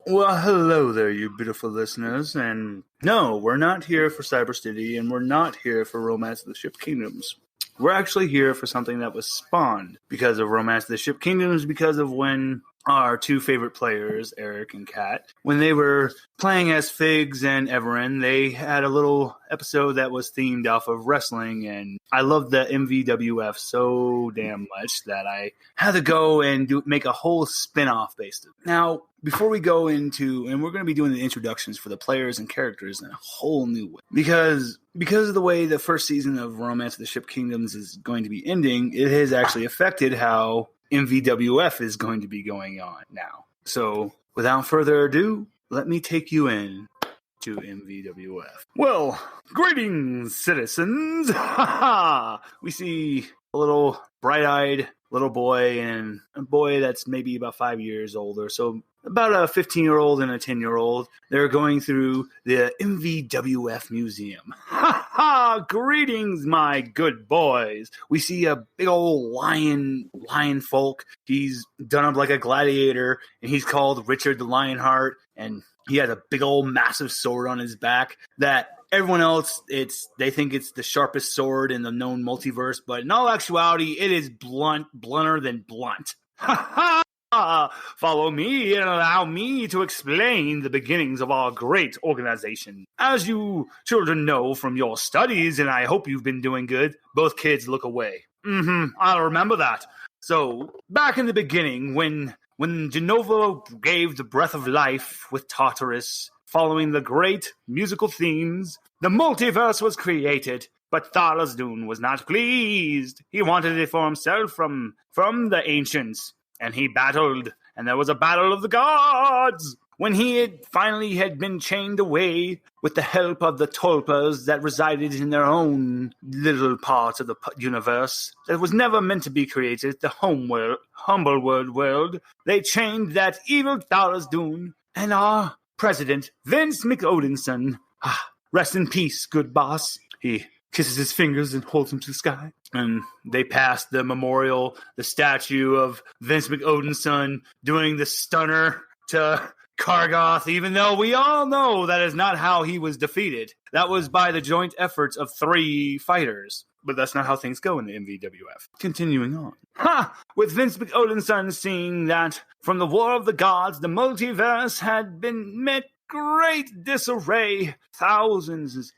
Well, hello there, you beautiful listeners, and no, we're not here for Cyber City, and we're not here for Romance of the Ship Kingdoms. We're actually here for something that was spawned because of Romance of the Ship Kingdoms, because of when our two favorite players, Eric and Kat, when they were playing as Figs and Everin, they had a little episode that was themed off of wrestling, and I loved the MVWF so damn much that I had to go and make a whole spin-off based on it. Now, before we go into, and we're going to be doing the introductions for the players and characters in a whole new way, because of the way the first season of Romance of the Ship Kingdoms is going to be ending, it has actually affected how MVWF is going to be going on now. So, without further ado, let me take you in to MVWF. Well, greetings, citizens! We see a little bright-eyed little boy and a boy that's maybe about 5 years older, so about a 15-year-old and a 10-year-old. They're going through the MVWF Museum. Ha ha! Greetings, my good boys. We see a big old lion folk. He's done up like a gladiator, and he's called Richard the Lionheart, and he has a big old massive sword on his back that everyone else, they think it's the sharpest sword in the known multiverse, but in all actuality, it is blunter than blunt. Ha ha! Follow me and allow me to explain the beginnings of our great organization. As you children know from your studies, and I hope you've been doing good, both kids look away. I'll remember that. So, back in the beginning, when Genova gave the breath of life with Tartarus, following the great musical themes, the multiverse was created. But Tharizdun was not pleased. He wanted it for himself from the ancients. And he battled, and there was a battle of the gods. When he had finally been chained away with the help of the tulpas that resided in their own little part of the universe that was never meant to be created, the humble world, they chained that evil Tharizdun and our president, Vince McOdenson. Rest in peace, good boss. He kisses his fingers and holds him to the sky. And they passed the memorial, the statue of Vince McOdenson doing the stunner to Kargoth, even though we all know that is not how he was defeated. That was by the joint efforts of 3 fighters. But that's not how things go in the MVWF. Continuing on. With Vince McOdenson seeing that from the War of the Gods, the multiverse had been met great disarray. Thousands,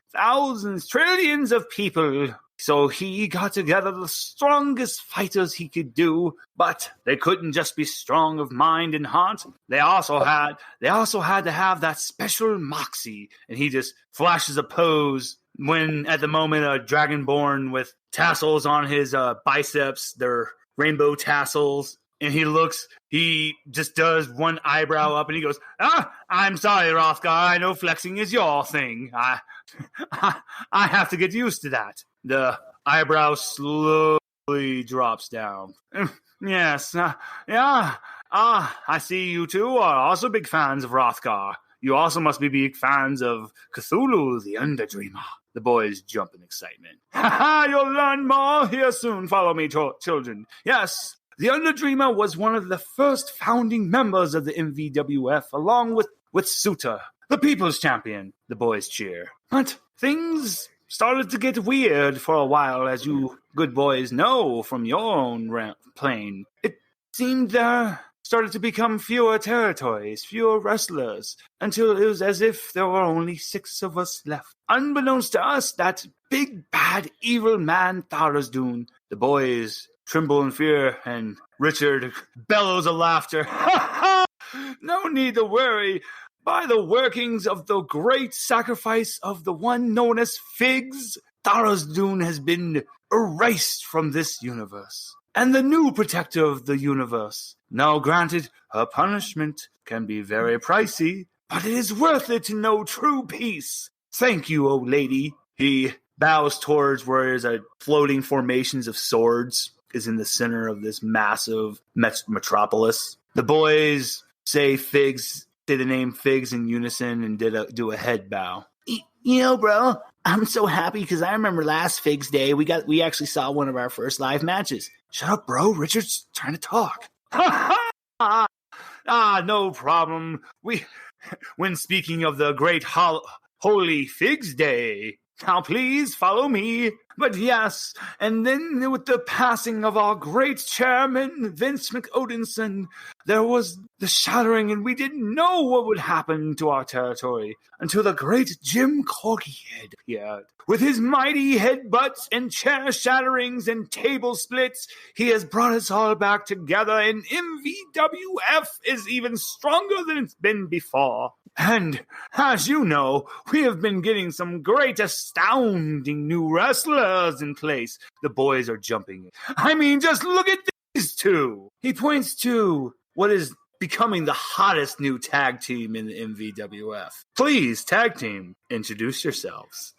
trillions of people. So he got together the strongest fighters he could do, but they couldn't just be strong of mind and heart. They also had to have that special moxie. And he just flashes a pose when at the moment a dragonborn with tassels on his biceps, they're rainbow tassels. And he just does one eyebrow up and he goes, I'm sorry, Rothgar. I know flexing is your thing. I have to get used to that. The eyebrow slowly drops down. Yes, I see you two are also big fans of Rothgar. You also must be big fans of Cthulhu, the Underdreamer. The boys jump in excitement. You'll learn more here soon. Follow me, children. Yes. The Underdreamer was one of the first founding members of the MVWF, along with Suta, the People's Champion. The boys cheer. But things started to get weird for a while, as you good boys know from your own plane. It seemed there started to become fewer territories, fewer wrestlers, until it was as if there were only 6 of us left. Unbeknownst to us, that big, bad, evil man Tharizdun. The boys tremble in fear, and Richard bellows of laughter. No need to worry. By the workings of the great sacrifice of the one known as Figs, Tharizdun has been erased from this universe. And the new protector of the universe. Now granted, her punishment can be very pricey, but it is worth it to know true peace. Thank you, old lady. He bows towards where there's a floating formations of swords is in the center of this massive metropolis. The boys say the name Figs in unison and do a head bow. You know, bro, I'm so happy because I remember last Figs Day, we actually saw one of our first live matches. Shut up, bro. Richard's trying to talk. No problem. When speaking of the great Holy Figs Day, now please follow me. But yes, and then with the passing of our great chairman, Vince McOdenson, there was the shattering, and we didn't know what would happen to our territory until the great Jim Corgi Head appeared. With his mighty headbutts and chair shatterings and table splits, he has brought us all back together, and MVWF is even stronger than it's been before. And, as you know, we have been getting some great, astounding new wrestlers in place. The boys are jumping. I mean, just look at these two. He points to what is becoming the hottest new tag team in the MVWF. Please, tag team, introduce yourselves.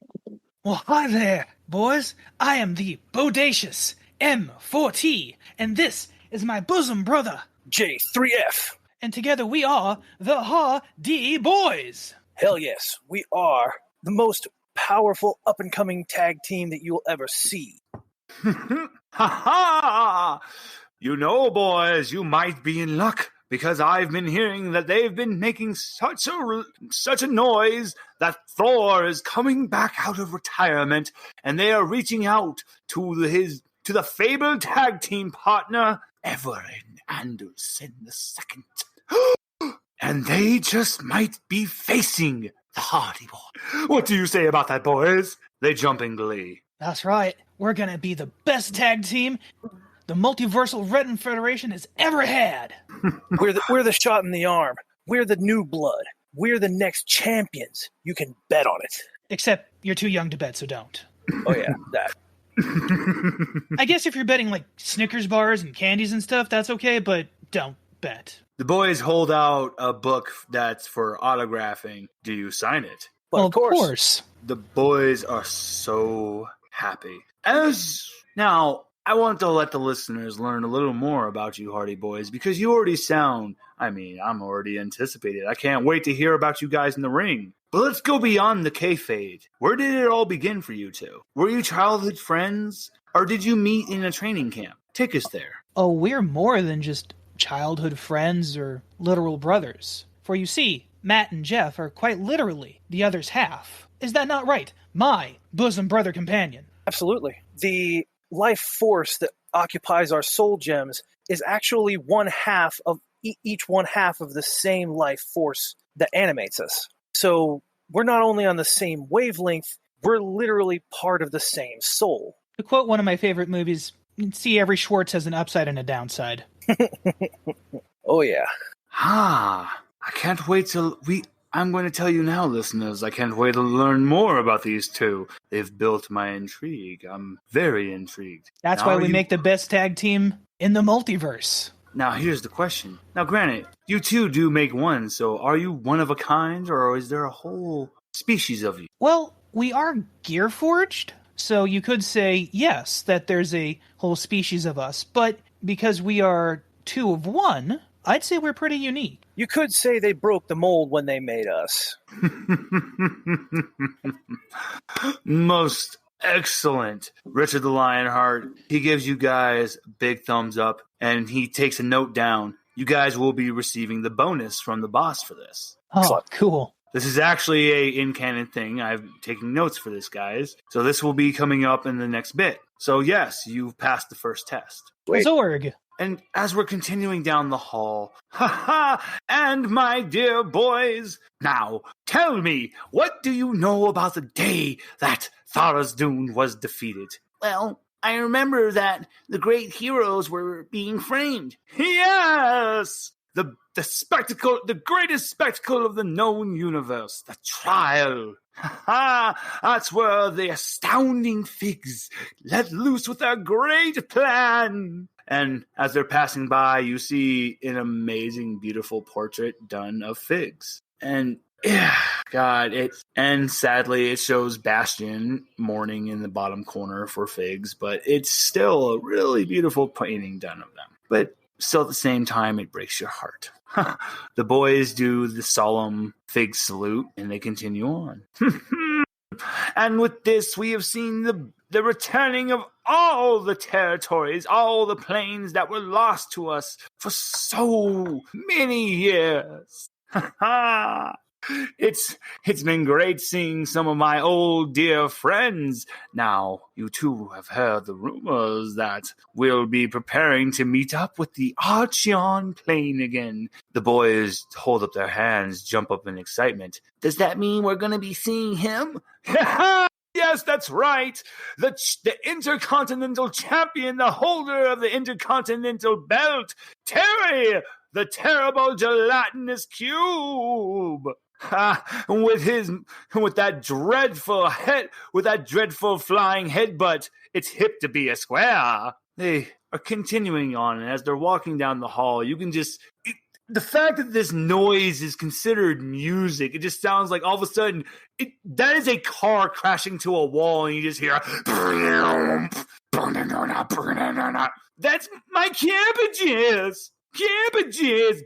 Well, hi there, boys. I am the bodacious M4T, and this is my bosom brother, J3F. And together we are the Hardy Boys. Hell yes, we are the most powerful up-and-coming tag team that you'll ever see. Ha ha! You know, boys, you might be in luck, because I've been hearing that they've been making such a noise that Thor is coming back out of retirement, and they are reaching out to the fabled tag team partner, Everin Anderson II. And they just might be facing the Hardy Boys. What do you say about that, boys? They jump in glee. That's right. We're going to be the best tag team the Multiverse Wrestling Federation has ever had. We're the shot in the arm. We're the new blood. We're the next champions. You can bet on it. Except you're too young to bet, so don't. Oh yeah, that. I guess if you're betting like Snickers bars and candies and stuff, that's okay, but don't bet. The boys hold out a book that's for autographing. Do you sign it? Well, of course. The boys are so happy. Now, I want to let the listeners learn a little more about you, Hardy Boys, because you already sound, I'm already anticipated. I can't wait to hear about you guys in the ring. But let's go beyond the kayfabe. Where did it all begin for you two? Were you childhood friends, or did you meet in a training camp? Take us there. Oh, we're more than just childhood friends or literal brothers. For you see, Matt and Jeff are quite literally the other's half. Is that not right? My bosom brother companion. Absolutely. The life force that occupies our soul gems is actually one half of each one half of the same life force that animates us. So we're not only on the same wavelength, we're literally part of the same soul. To quote one of my favorite movies, see every Schwartz has an upside and a downside. Oh yeah. I can't wait till I'm going to tell you now, listeners, I can't wait to learn more about these two. They've built my intrigue. I'm very intrigued. That's why we make the best tag team in the multiverse. Now, here's the question. Now, granted, you two do make one, so are you one of a kind, or is there a whole species of you? Well, we are gear forged, so you could say, yes, that there's a whole species of us, but because we are two of one, I'd say we're pretty unique. You could say they broke the mold when they made us. Most excellent. Richard the Lionheart, he gives you guys a big thumbs up, and he takes a note down. You guys will be receiving the bonus from the boss for this. Oh, excellent. Cool. This is actually a in-canon thing. I'm taking notes for this, guys. So this will be coming up in the next bit. So yes, you've passed the first test. Zorg. And as we're continuing down the hall, and my dear boys, now tell me, what do you know about the day that Tharizdun was defeated? Well, I remember that the great heroes were being framed. Yes! The spectacle, the greatest spectacle of the known universe, the trial. That's where the astounding figs let loose with their great plan. And as they're passing by, you see an amazing, beautiful portrait done of figs. And and sadly it shows Bastion mourning in the bottom corner for figs, but it's still a really beautiful painting done of them. But still at the same time, it breaks your heart. The boys do the solemn fig salute, and they continue on. And with this, we have seen the the returning of all the territories, all the plains that were lost to us for so many years. It's been great seeing some of my old dear friends. Now, you two have heard the rumors that we'll be preparing to meet up with the Archeon plane again. The boys hold up their hands, jump up in excitement. Does that mean we're going to be seeing him? Yes, that's right. The Intercontinental Champion, the holder of the Intercontinental Belt, Terry, the terrible Gelatinous Cube. With that dreadful head, with that dreadful flying headbutt, it's hip to be a square. They are continuing on, and as they're walking down the hall, you can just... the fact that this noise is considered music, it just sounds like all of a sudden, that is a car crashing to a wall, and you just hear... That's my cabbages! Cabbages!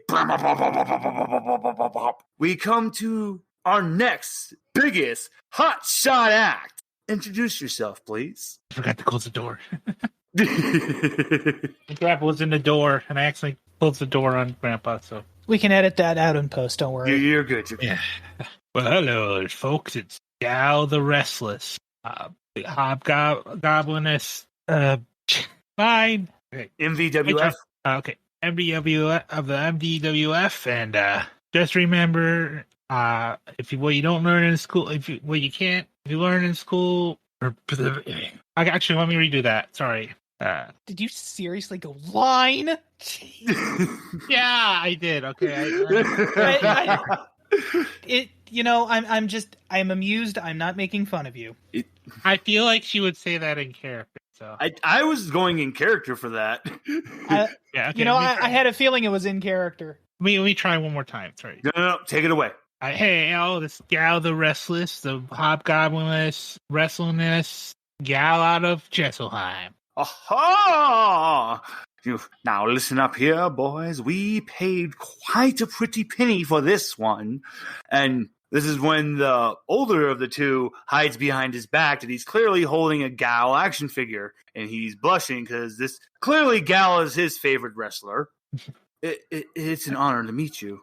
We come to our next biggest hot shot act. Introduce yourself, please. I forgot to close the door. Grandpa was in the door, and I actually closed the door on Grandpa. So We can edit that out in post, don't worry. You're good. yeah. Well, hello, folks. It's Gal the Restless, the Hobgobliness. Fine. Okay. MVWF. Okay. MVWF of the MVWF, and just remember, if you don't learn in school, if you learn in school, actually, let me redo that. Sorry. Did you seriously go line? Yeah, I did. Okay. I'm amused. I'm not making fun of you. I feel like she would say that in character. So I was going in character for that. yeah, okay, I had a feeling it was in character. Let me try one more time. Sorry. No, take it away. Hey, this Gal the Restless, the Hobgobliness, Wrestlingness, gal out of Jesselheim. Aha! Now listen up here, boys. We paid quite a pretty penny for this one. And this is when the older of the two hides behind his back that he's clearly holding a Gal action figure. And he's blushing because this clearly Gal is his favorite wrestler. It's an honor to meet you.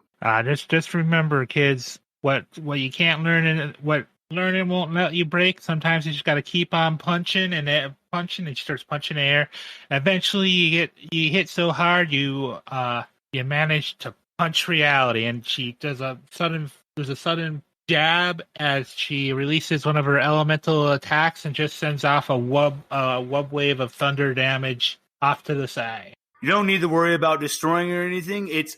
Just remember, kids, what you can't learn and what learning won't let you break. Sometimes you just got to keep on punching and she starts punching air. Eventually, you hit so hard you manage to punch reality, and she does there's a sudden jab as she releases one of her elemental attacks and just sends off a wub wave of thunder damage off to the side. You don't need to worry about destroying or anything. It's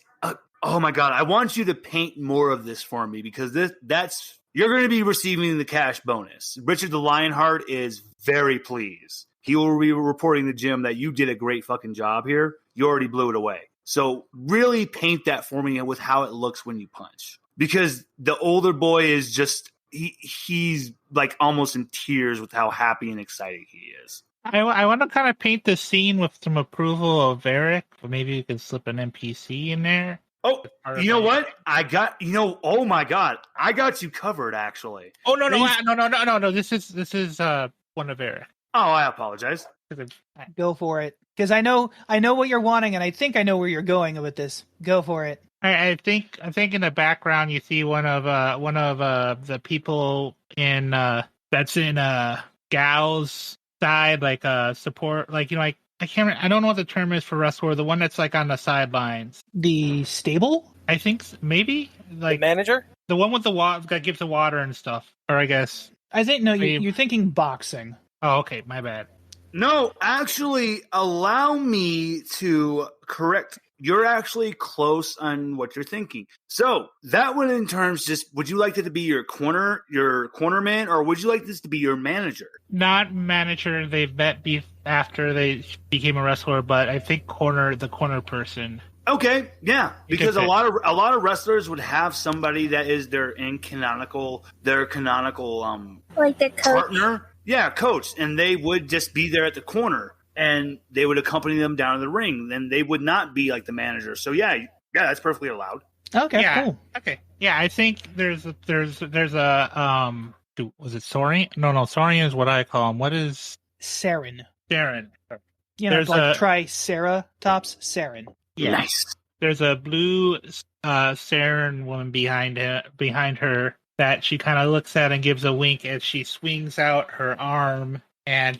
oh my god! I want you to paint more of this for me because you're going to be receiving the cash bonus. Richard the Lionheart is very pleased. He will be reporting to Jim that you did a great fucking job here. You already blew it away. So really paint that for me with how it looks when you punch. Because the older boy is just, he's like almost in tears with how happy and excited he is. I want to kind of paint the scene with some approval of Eric, but maybe you could slip an NPC in there. Oh, you know what? Oh my god. I got you covered, actually. Oh, no. This is one of Eric. Oh, I apologize. Go for it. Because I know what you're wanting, and I think I know where you're going with this. Go for it. I think in the background you see one of the people in that's in Gal's side, like support, like I can't. I don't know what the term is for wrestler. The one that's like on the sidelines. The stable? I think maybe like the manager. The one with the water that gives the water and stuff. Or I guess I think no. You're thinking boxing. Oh, okay. My bad. No, actually, allow me to correct. You're actually close on what you're thinking. So that one, in terms, just would you like it to be your corner man, or would you like this to be your manager? Not manager. They've met after they became a wrestler, but I think the corner person. Okay, yeah, because a lot of wrestlers would have somebody that is their canonical like the coach. Partner. Yeah, coach, and they would just be there at the corner, and they would accompany them down to the ring. Then they would not be like the manager. So yeah, that's perfectly allowed. Okay, yeah, cool. Okay, yeah, I think there's a was it Saurian? No, Saurian is what I call him. What is Saren. Darren. There's like Triceratops Saren. Yeah. Nice. There's a blue Saren woman behind her that she kind of looks at and gives a wink as she swings out her arm, and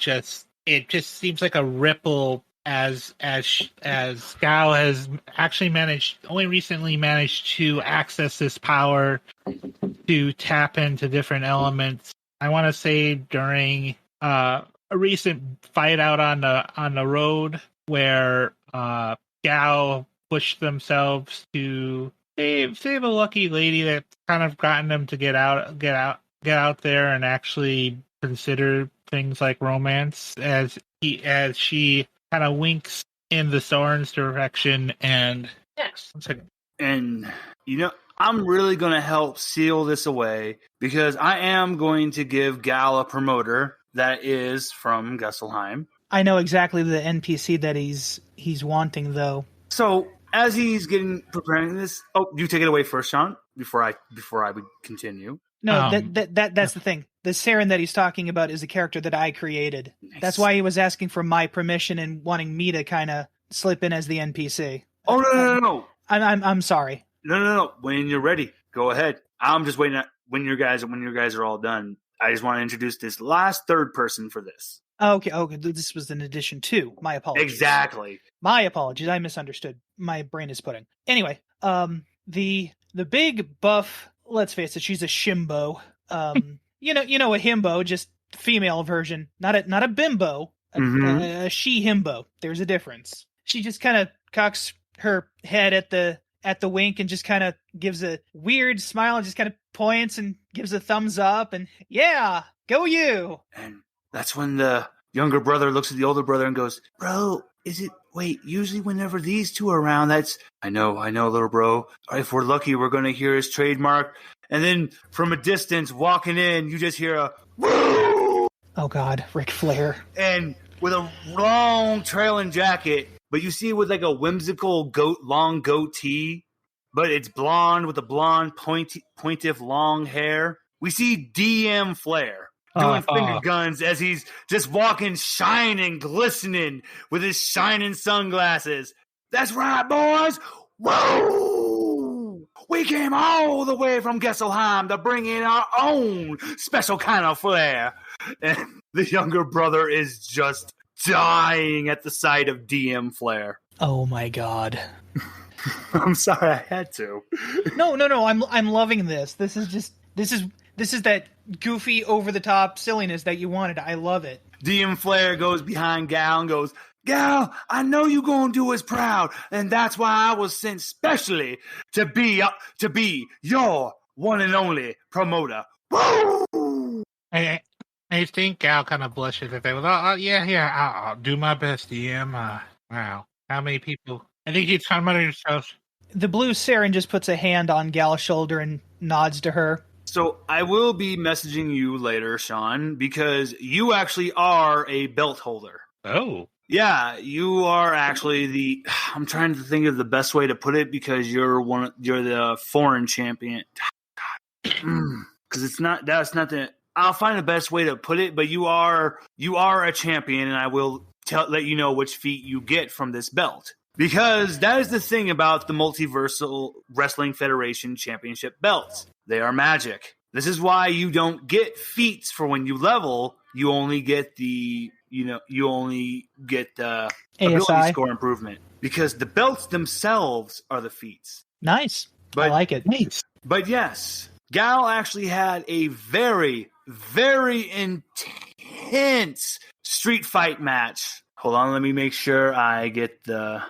it just seems like a ripple as Gao has actually only recently managed to access this power to tap into different elements. I want to say during a recent fight out on the road where Gao pushed themselves to save a lucky lady that's kind of gotten them to get out there and actually consider things like romance as she kind of winks in the Soren's direction. And yes, 1 second. And I'm really going to help seal this away because I am going to give Gal a promoter that is from Gesselheim. I know exactly the NPC that he's wanting, though. So as he's preparing this, you take it away first, Sean, before I would continue. No, that's the thing. The Saren that he's talking about is a character that I created. Nice. That's why he was asking for my permission and wanting me to kind of slip in as the NPC. Oh no! I'm sorry. No. When you're ready, go ahead. I'm just waiting when you guys are all done. I just want to introduce this last third person for this. Okay. This was an addition to. My apologies. Exactly. My apologies. I misunderstood. My brain is pudding. Anyway, the big buff. Let's face it. She's a shimbo. You know a himbo, just female version, not a bimbo, a she himbo. There's a difference. She just kind of cocks her head at the wink and just kind of gives a weird smile and just kind of points and gives a thumbs up and yeah, go you. And that's when the younger brother looks at the older brother and goes, "Bro, usually whenever these two are around, that's I know, little bro. If we're lucky, we're going to hear his trademark." And then from a distance, walking in, you just hear a woo! Oh God, Ric Flair. And with a long trailing jacket, but you see with like a whimsical long goatee, but it's blonde with a blonde pointive long hair. We see DM Flair doing finger guns as he's just walking, shining, glistening with his shining sunglasses. That's right, boys. Whoa! We came all the way from Gesselheim to bring in our own special kind of flair. And the younger brother is just dying at the sight of DM Flair. Oh my God. I'm sorry I had to. No. I'm loving this. This is that goofy over the top silliness that you wanted. I love it. DM Flair goes behind Gal and goes, "Gal, I know you gonna do us proud, and that's why I was sent specially to be your one and only promoter." Woo! I think Gal kind of blushes at that. I'll do my best, DM. Wow, how many people? I think he's trying to mutter yourself. The blue Saren just puts a hand on Gal's shoulder and nods to her. So I will be messaging you later, Sean, because you actually are a belt holder. Oh. Yeah, you are actually I'm trying to think of the best way to put it because you're the foreign champion. Because that's not I'll find the best way to put it, but you are a champion, and I will let you know which feat you get from this belt. Because that is the thing about the Multiverse Wrestling Federation Championship belts. They are magic. This is why you don't get feats for when you level. You only get the ability score improvement. Because the belts themselves are the feats. Nice. I like it. Nice. But yes, Gal actually had a very, very intense street fight match. Hold on, let me make sure I get the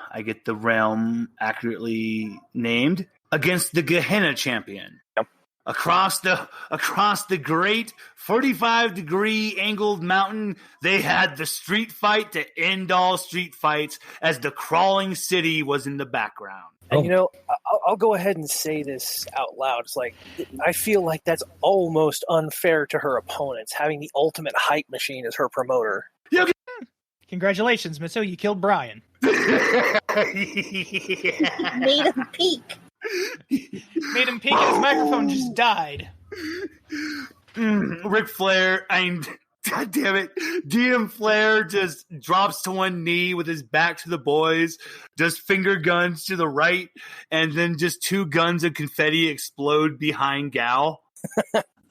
realm accurately named against the Gehenna champion. Yep. Across the great 45-degree angled mountain, they had the street fight to end all street fights as the crawling city was in the background. And I'll go ahead and say this out loud. It's like, I feel like that's almost unfair to her opponents, having the ultimate hype machine as her promoter. Congratulations, Mitsu, you killed Brian. Made him peek. Made him peek and his microphone just died. Ric Flair, God damn it. DM Flair just drops to one knee with his back to the boys, just finger guns to the right, and then just 2 guns of confetti explode behind Gal.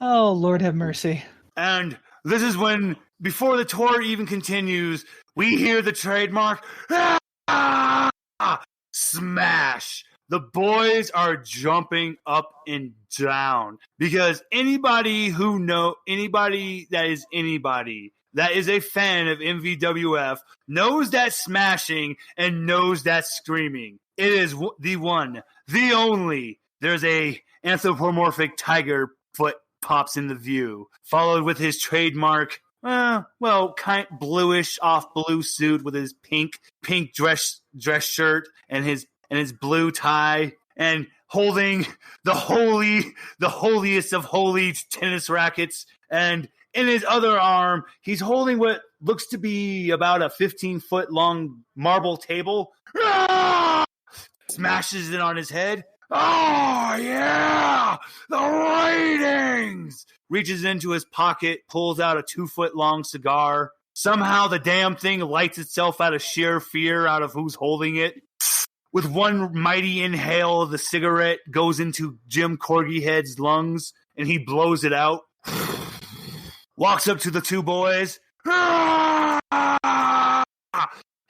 Oh, Lord have mercy. And this is when, before the tour even continues, we hear the trademark smash. The boys are jumping up and down because anybody that is a fan of MVWF knows that smashing and knows that screaming. It is the one, the only. There's a anthropomorphic tiger foot pops into view, followed with his trademark, bluish off blue suit with his pink dress shirt and his blue tie, and holding the holiest of holy tennis rackets, and in his other arm, he's holding what looks to be about a 15-foot long marble table. Smashes it on his head. Oh, yeah! The ratings! Reaches into his pocket, pulls out a 2-foot long cigar. Somehow the damn thing lights itself out of sheer fear out of who's holding it. With one mighty inhale, the cigarette goes into Jim Corgi Head's lungs, and he blows it out. Walks up to the 2 boys.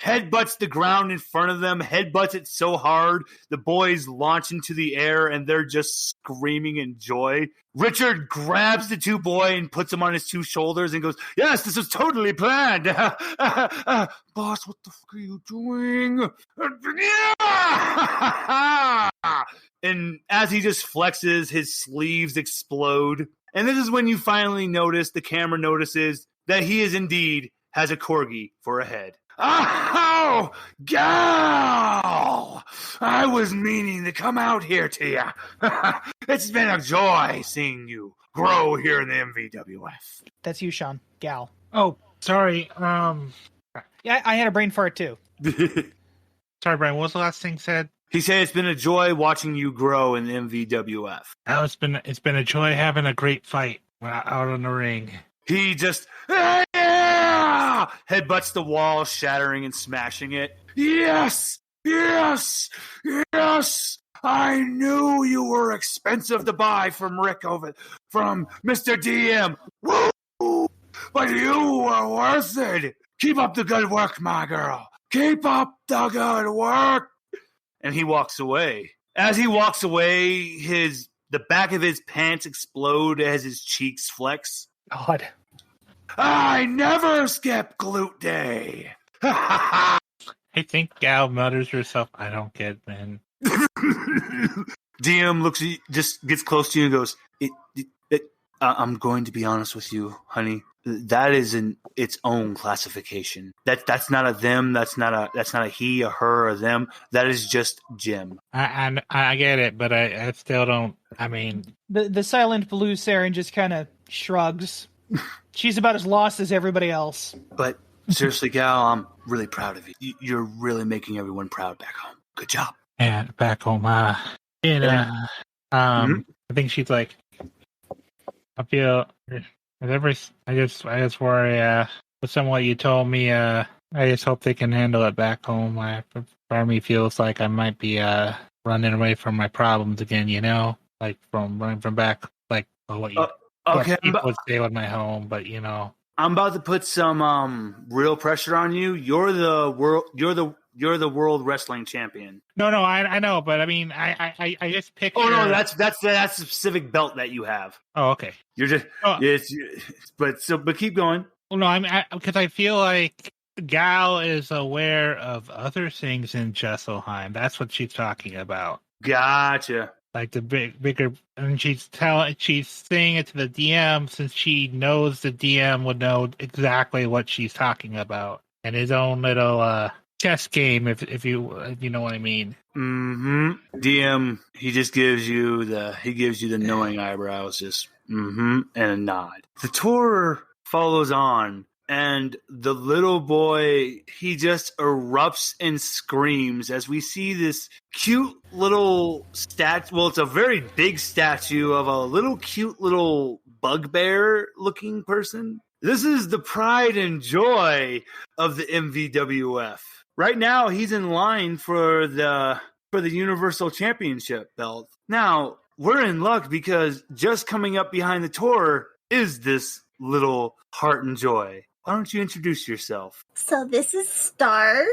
Headbutts the ground in front of them. Headbutts it so hard, the boys launch into the air, and they're just screaming in joy. Richard grabs the 2 boy and puts them on his 2 shoulders and goes, "Yes, this was totally planned. Boss, what the fuck are you doing?" And as he just flexes, his sleeves explode. And this is when you finally notice, the camera notices, that he is indeed has a corgi for a head. Oh, Gal! I was meaning to come out here to you. It's been a joy seeing you grow here in the MVWF. That's you, Sean. Gal. Oh, sorry. Yeah, I had a brain fart too. Sorry, Brian. What was the last thing said? He said it's been a joy watching you grow in the MVWF. Oh, it's been a joy having a great fight out on the ring. He just headbutts the wall, shattering and smashing it. Yes! I knew you were expensive to buy from Mr. DM. Woo! But you were worth it. Keep up the good work, my girl. Keep up the good work. And he walks away. As he walks away, the back of his pants explode as his cheeks flex. God. I never skip glute day. I think Gal mutters herself, I don't get it, man. DM looks at you, just gets close to you and goes, I'm going to be honest with you, honey. That is in its own classification. That's not a them. That's not a he, a her, or them. That is just Jim. I get it, but I still don't. I mean, the silent blue Saren just kind of shrugs. She's about as lost as everybody else. But seriously, Gal, I'm really proud of you. You're really making everyone proud back home. Good job. And back home, I think she's like, I feel. I just worry. With what you told me, I just hope they can handle it back home. Part of me feels like I might be running away from my problems again. You know, like from running from back, like what you. Okay, people would say with my home, but you know, I'm about to put some real pressure on you. You're the world wrestling champion. No, I know, but I mean, I just picture. Oh no, that's a specific belt that you have. Oh, okay. You're just but keep going. Well, no, because I feel like Gal is aware of other things in Jesselheim. That's what she's talking about. Gotcha. Like the bigger, and she's saying it to the DM since she knows the DM would know exactly what she's talking about, and his own little chess game, if you know what I mean. Mm-hmm. DM, he just gives you the knowing eyebrows, just and a nod. The tour follows on. And the little boy, he just erupts and screams as we see this cute little statue. Well, it's a very big statue of a little cute little bugbear-looking person. This is the pride and joy of the MVWF. Right now, he's in line for the Universal Championship belt. Now, we're in luck because just coming up behind the tour is this little heart and joy. Why don't you introduce yourself? So this is Star.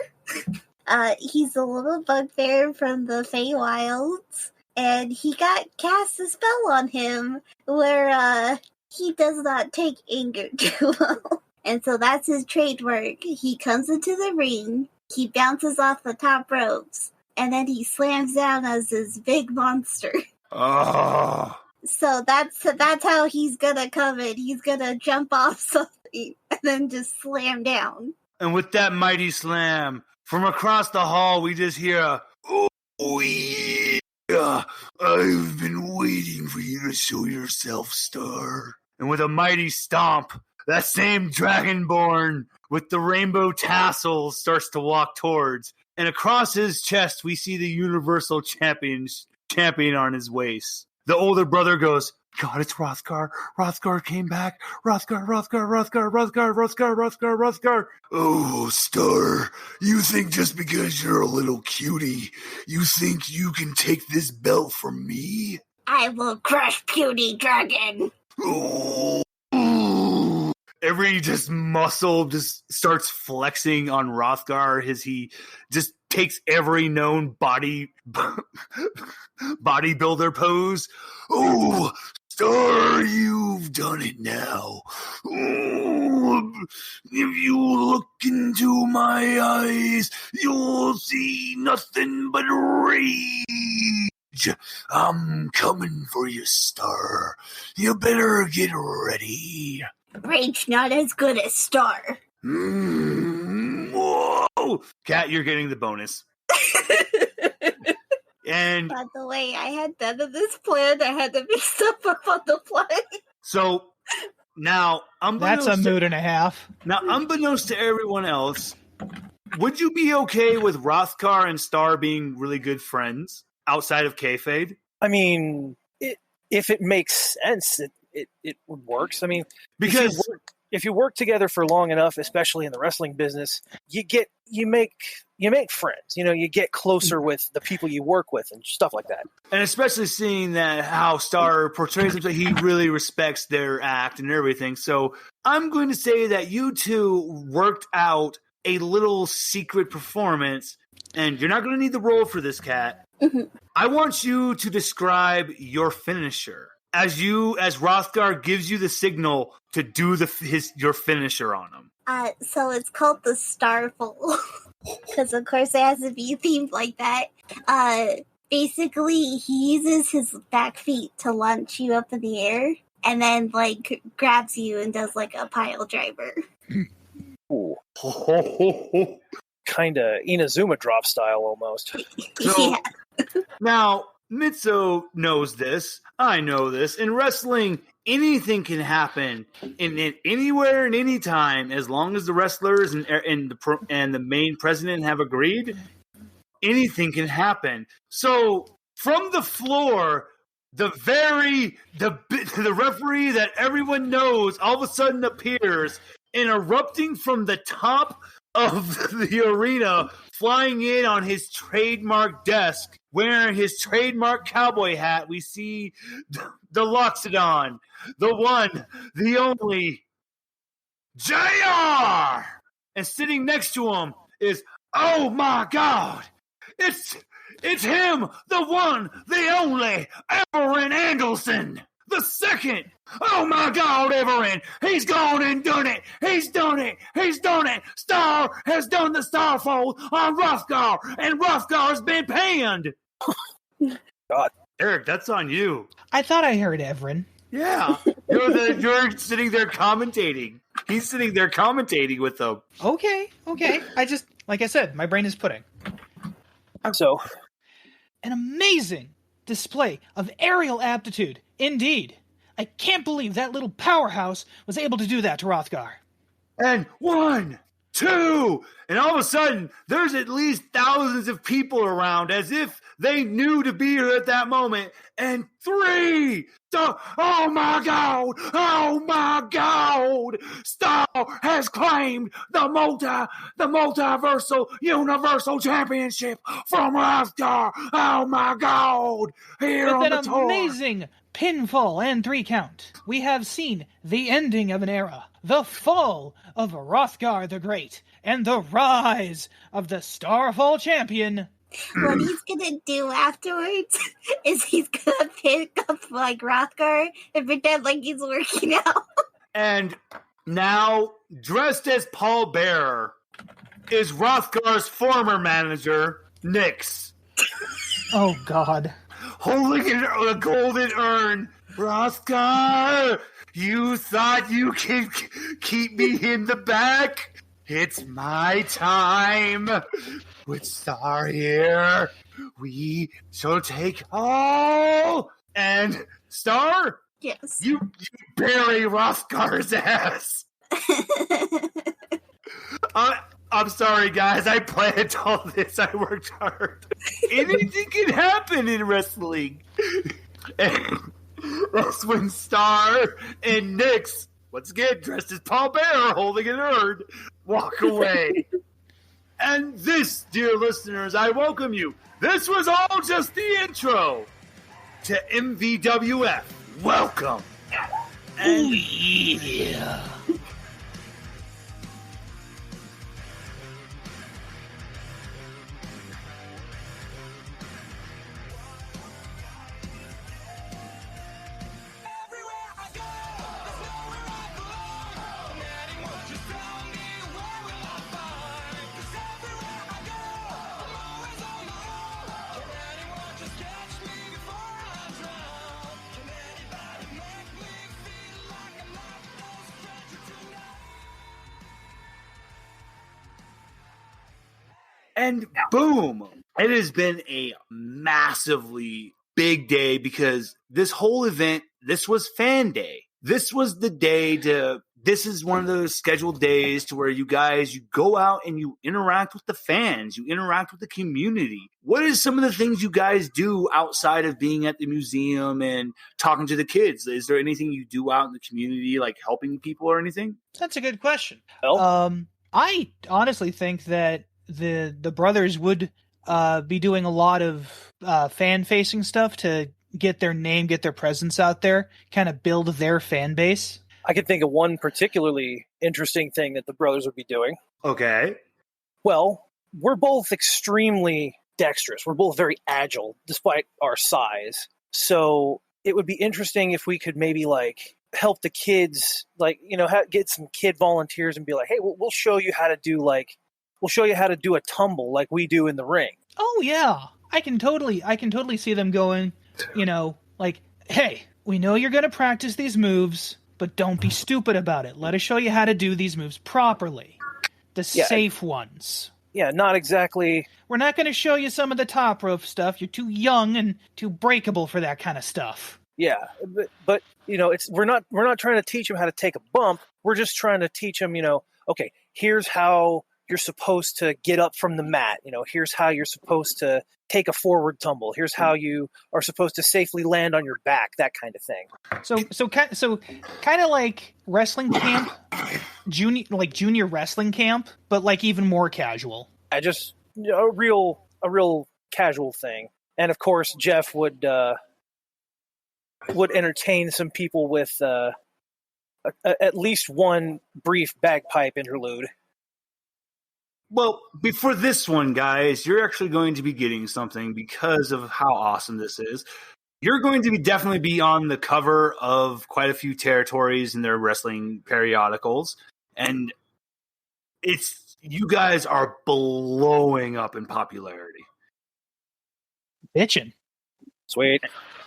He's a little bugbear from the Feywilds, and he got cast a spell on him where he does not take anger too well. And so that's his trademark. He comes into the ring, he bounces off the top ropes, and then he slams down as this big monster. Oh. So that's how he's gonna come in. He's gonna jump off something and then just slam down. And with that mighty slam, from across the hall, we just hear a, "Oh yeah, I've been waiting for you to show yourself, Star." And with a mighty stomp, that same Dragonborn with the rainbow tassels starts to walk towards. And across his chest, we see the Universal Champion on his waist. The older brother goes, "God, it's Hrothgar. Hrothgar came back. Hrothgar. Oh, Star, you think just because you're a little cutie, you think you can take this belt from me? I will crush Puny Dragon." Oh. Every just muscle just starts flexing on Hrothgar as he just takes every known bodybuilder pose. "Oh, Star, you've done it now. Oh, if you look into my eyes, you'll see nothing but rage. I'm coming for you, Star. You better get ready." Rage not as good as Star. Whoa! Kat, you're getting the bonus. And by the way, I had none of this planned. I had to make stuff up on the fly. So now, that's a mood and a half. Now, unbeknownst to everyone else, would you be okay with Hrothgar and Star being really good friends outside of kayfabe? I mean, if it makes sense, it works. I mean, because if you work together for long enough, especially in the wrestling business, you make friends. You know, you get closer with the people you work with and stuff like that. And especially seeing that how Star portrays himself, he really respects their act and everything. So I'm going to say that you two worked out a little secret performance, and you're not going to need the role for this, Kat. Mm-hmm. I want you to describe your finisher as Hrothgar gives you the signal to do your finisher on him. So it's called the Starful. Because of course it has to be themed like that. Basically, he uses his back feet to launch you up in the air, and then grabs you and does a pile driver. Ooh. Kinda Inazuma drop style almost. So, now, Mitsu knows this. I know this. In wrestling, anything can happen in anywhere and anytime, as long as the wrestlers and the main president have agreed. Anything can happen. So from the floor, the referee that everyone knows all of a sudden appears, and erupting from the top of the arena, flying in on his trademark desk, wearing his trademark cowboy hat. We see the Loxodon, the one, the only, JR! And sitting next to him is, oh my God, it's him, the one, the only, Everin Andelson, the second. Oh my God, Everin, he's gone and done it. He's done it. Star has done the Starfold on Hrothgar, and Hrothgar's been panned. God. Eric, that's on you. I thought I heard Everin. Yeah. You're sitting there commentating. He's sitting there commentating with them. Okay. I just, like I said, my brain is pudding. So, an amazing display of aerial aptitude, indeed. I can't believe that little powerhouse was able to do that to Hrothgar. And 1, 2. And all of a sudden, there's at least thousands of people around as if they knew to be here at that moment. And 3. Oh my God! Oh my God! Star has claimed the multiversal universal championship from Rothgar. Oh my God! Here With on an the tour. amazing pinfall and 3 count, we have seen the ending of an era, the fall of Rothgar the Great, and the rise of the Starfall champion. What he's gonna do afterwards is he's gonna pick up like Rothgar and pretend like he's working out. And now, dressed as Paul Bearer, is Rothgar's former manager, Nyx. Oh, God. Holding a golden urn. Rothgar, you thought you could keep me in the back? It's my time. With Star here, we shall take all. And Star, Yes. you bury Rothgar's ass. I'm sorry, guys. I planned all this. I worked hard. Anything can happen in wrestling. And that's when Star and Nyx, once again dressed as Paul Bearer, holding an urn, walk away. And this, dear listeners, I welcome you. This was all just the intro to MVWF. Welcome. And yeah. And boom, it has been a massively big day because this whole event, this was fan day. This was the day this is one of those scheduled days to where you go out and you interact with the fans, you interact with the community. What is some of the things you guys do outside of being at the museum and talking to the kids? Is there anything you do out in the community, like helping people or anything? That's a good question. Well, I honestly think that the brothers would be doing a lot of fan-facing stuff to get their name, get their presence out there, kind of build their fan base. I could think of one particularly interesting thing that the brothers would be doing. Okay. Well, we're both extremely dexterous. We're both very agile, despite our size. So it would be interesting if we could maybe help the kids, get some kid volunteers and be like, hey, we'll show you how to do a tumble like we do in the ring. Oh yeah, I can totally see them going, hey, we know you're going to practice these moves, but don't be stupid about it. Let us show you how to do these moves properly. The safe ones. Yeah, not exactly. We're not going to show you some of the top rope stuff. You're too young and too breakable for that kind of stuff. Yeah, but we're not trying to teach them how to take a bump. We're just trying to teach them, okay, here's how you're supposed to get up from the mat. Here's how you're supposed to take a forward tumble. Here's how you are supposed to safely land on your back, that kind of thing. So kind of like wrestling camp, junior wrestling camp, but even more casual. Just a real casual thing. And of course, Jeff would entertain some people with at least one brief bagpipe interlude. Well, before this one, guys, you're actually going to be getting something because of how awesome this is. You're going to definitely be on the cover of quite a few territories in their wrestling periodicals. And you guys are blowing up in popularity. Bitchin'. Sweet.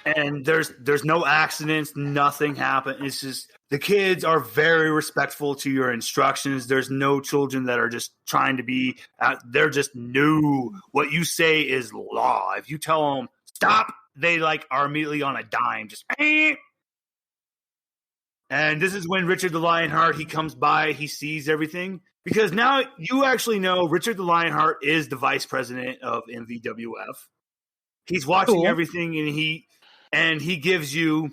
And there's no accidents, nothing happened. It's just the kids are very respectful to your instructions. There's no children that are just trying to be they're just new. What you say is law. If you tell them stop, they are immediately on a dime, just And this is when Richard the Lionheart, he comes by, he sees everything. Because now you actually know Richard the Lionheart is the vice president of MVWF. He's watching everything, and he gives you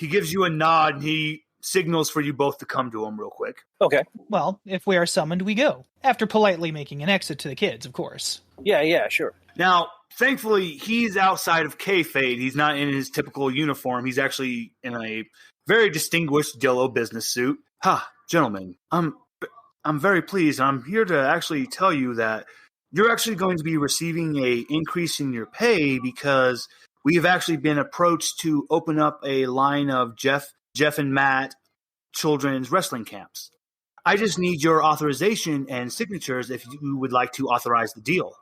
a nod, and he signals for you both to come to him real quick. Okay. Well, if we are summoned, we go. After politely making an exit to the kids, of course. Yeah, sure. Now, thankfully, he's outside of kayfabe. He's not in his typical uniform. He's actually in a very distinguished yellow business suit. Gentlemen, I'm very pleased. I'm here to actually tell you that you're actually going to be receiving a increase in your pay because we have actually been approached to open up a line of Jeff and Matt children's wrestling camps. I just need your authorization and signatures if you would like to authorize the deal.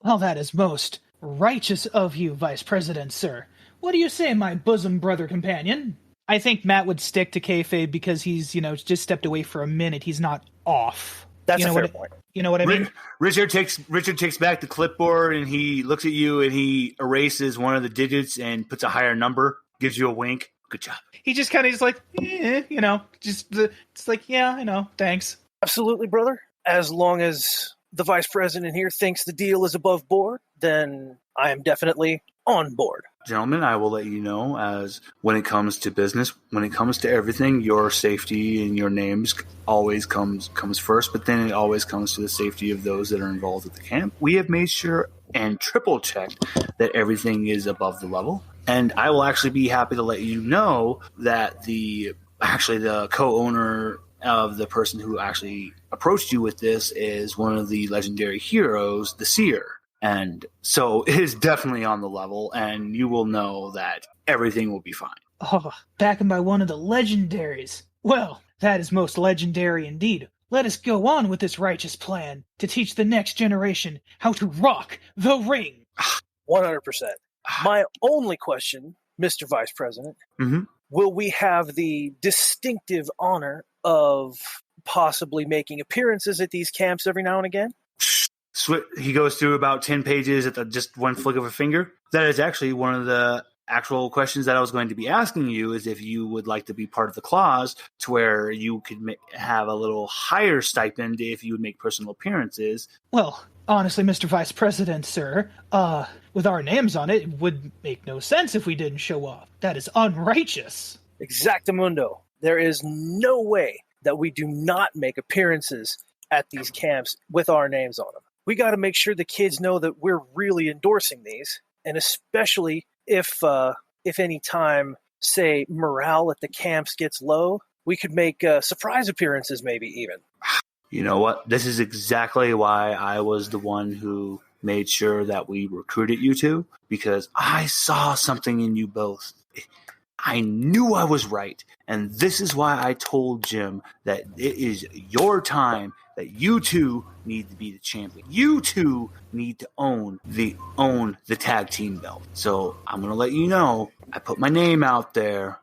Well, that is most righteous of you, Vice President, sir. What do you say, my bosom brother companion? I think Matt would stick to kayfabe because he's, just stepped away for a minute. He's not off. That's a fair point. You know what I mean? Richard takes back the clipboard and he looks at you and he erases one of the digits and puts a higher number, gives you a wink. Good job. He just kind of is like, it's like, yeah, I know, thanks. Absolutely, brother. As long as the vice president here thinks the deal is above board, then I am definitely on board. Gentlemen, I will let you know as when it comes to business, when it comes to everything, your safety and your names always comes first, but then it always comes to the safety of those that are involved at the camp. We have made sure and triple checked that everything is above the level. And I will actually be happy to let you know that the co-owner of the person who actually approached you with this is one of the legendary heroes, the Seer. And so it is definitely on the level, and you will know that everything will be fine. Oh, backed by one of the legendaries. Well, that is most legendary indeed. Let us go on with this righteous plan to teach the next generation how to rock the ring. 100%. My only question, Mr. Vice President, will we have the distinctive honor of possibly making appearances at these camps every now and again? He goes through about 10 pages at just one flick of a finger. That is actually one of the actual questions that I was going to be asking you, is if you would like to be part of the clause to where you could have a little higher stipend if you would make personal appearances. Well, honestly, Mr. Vice President, sir, with our names on it, it would make no sense if we didn't show up. That is unrighteous. Exactamundo. There is no way that we do not make appearances at these camps with our names on them. We got to make sure the kids know that we're really endorsing these, and especially if any time, say, morale at the camps gets low, we could make surprise appearances maybe even. You know what? This is exactly why I was the one who made sure that we recruited you two, because I saw something in you both. I knew I was right, and this is why I told Jim that it is your time, that you two need to be the champion. You two need to own the tag team belt. So I'm going to let you know, I put my name out there.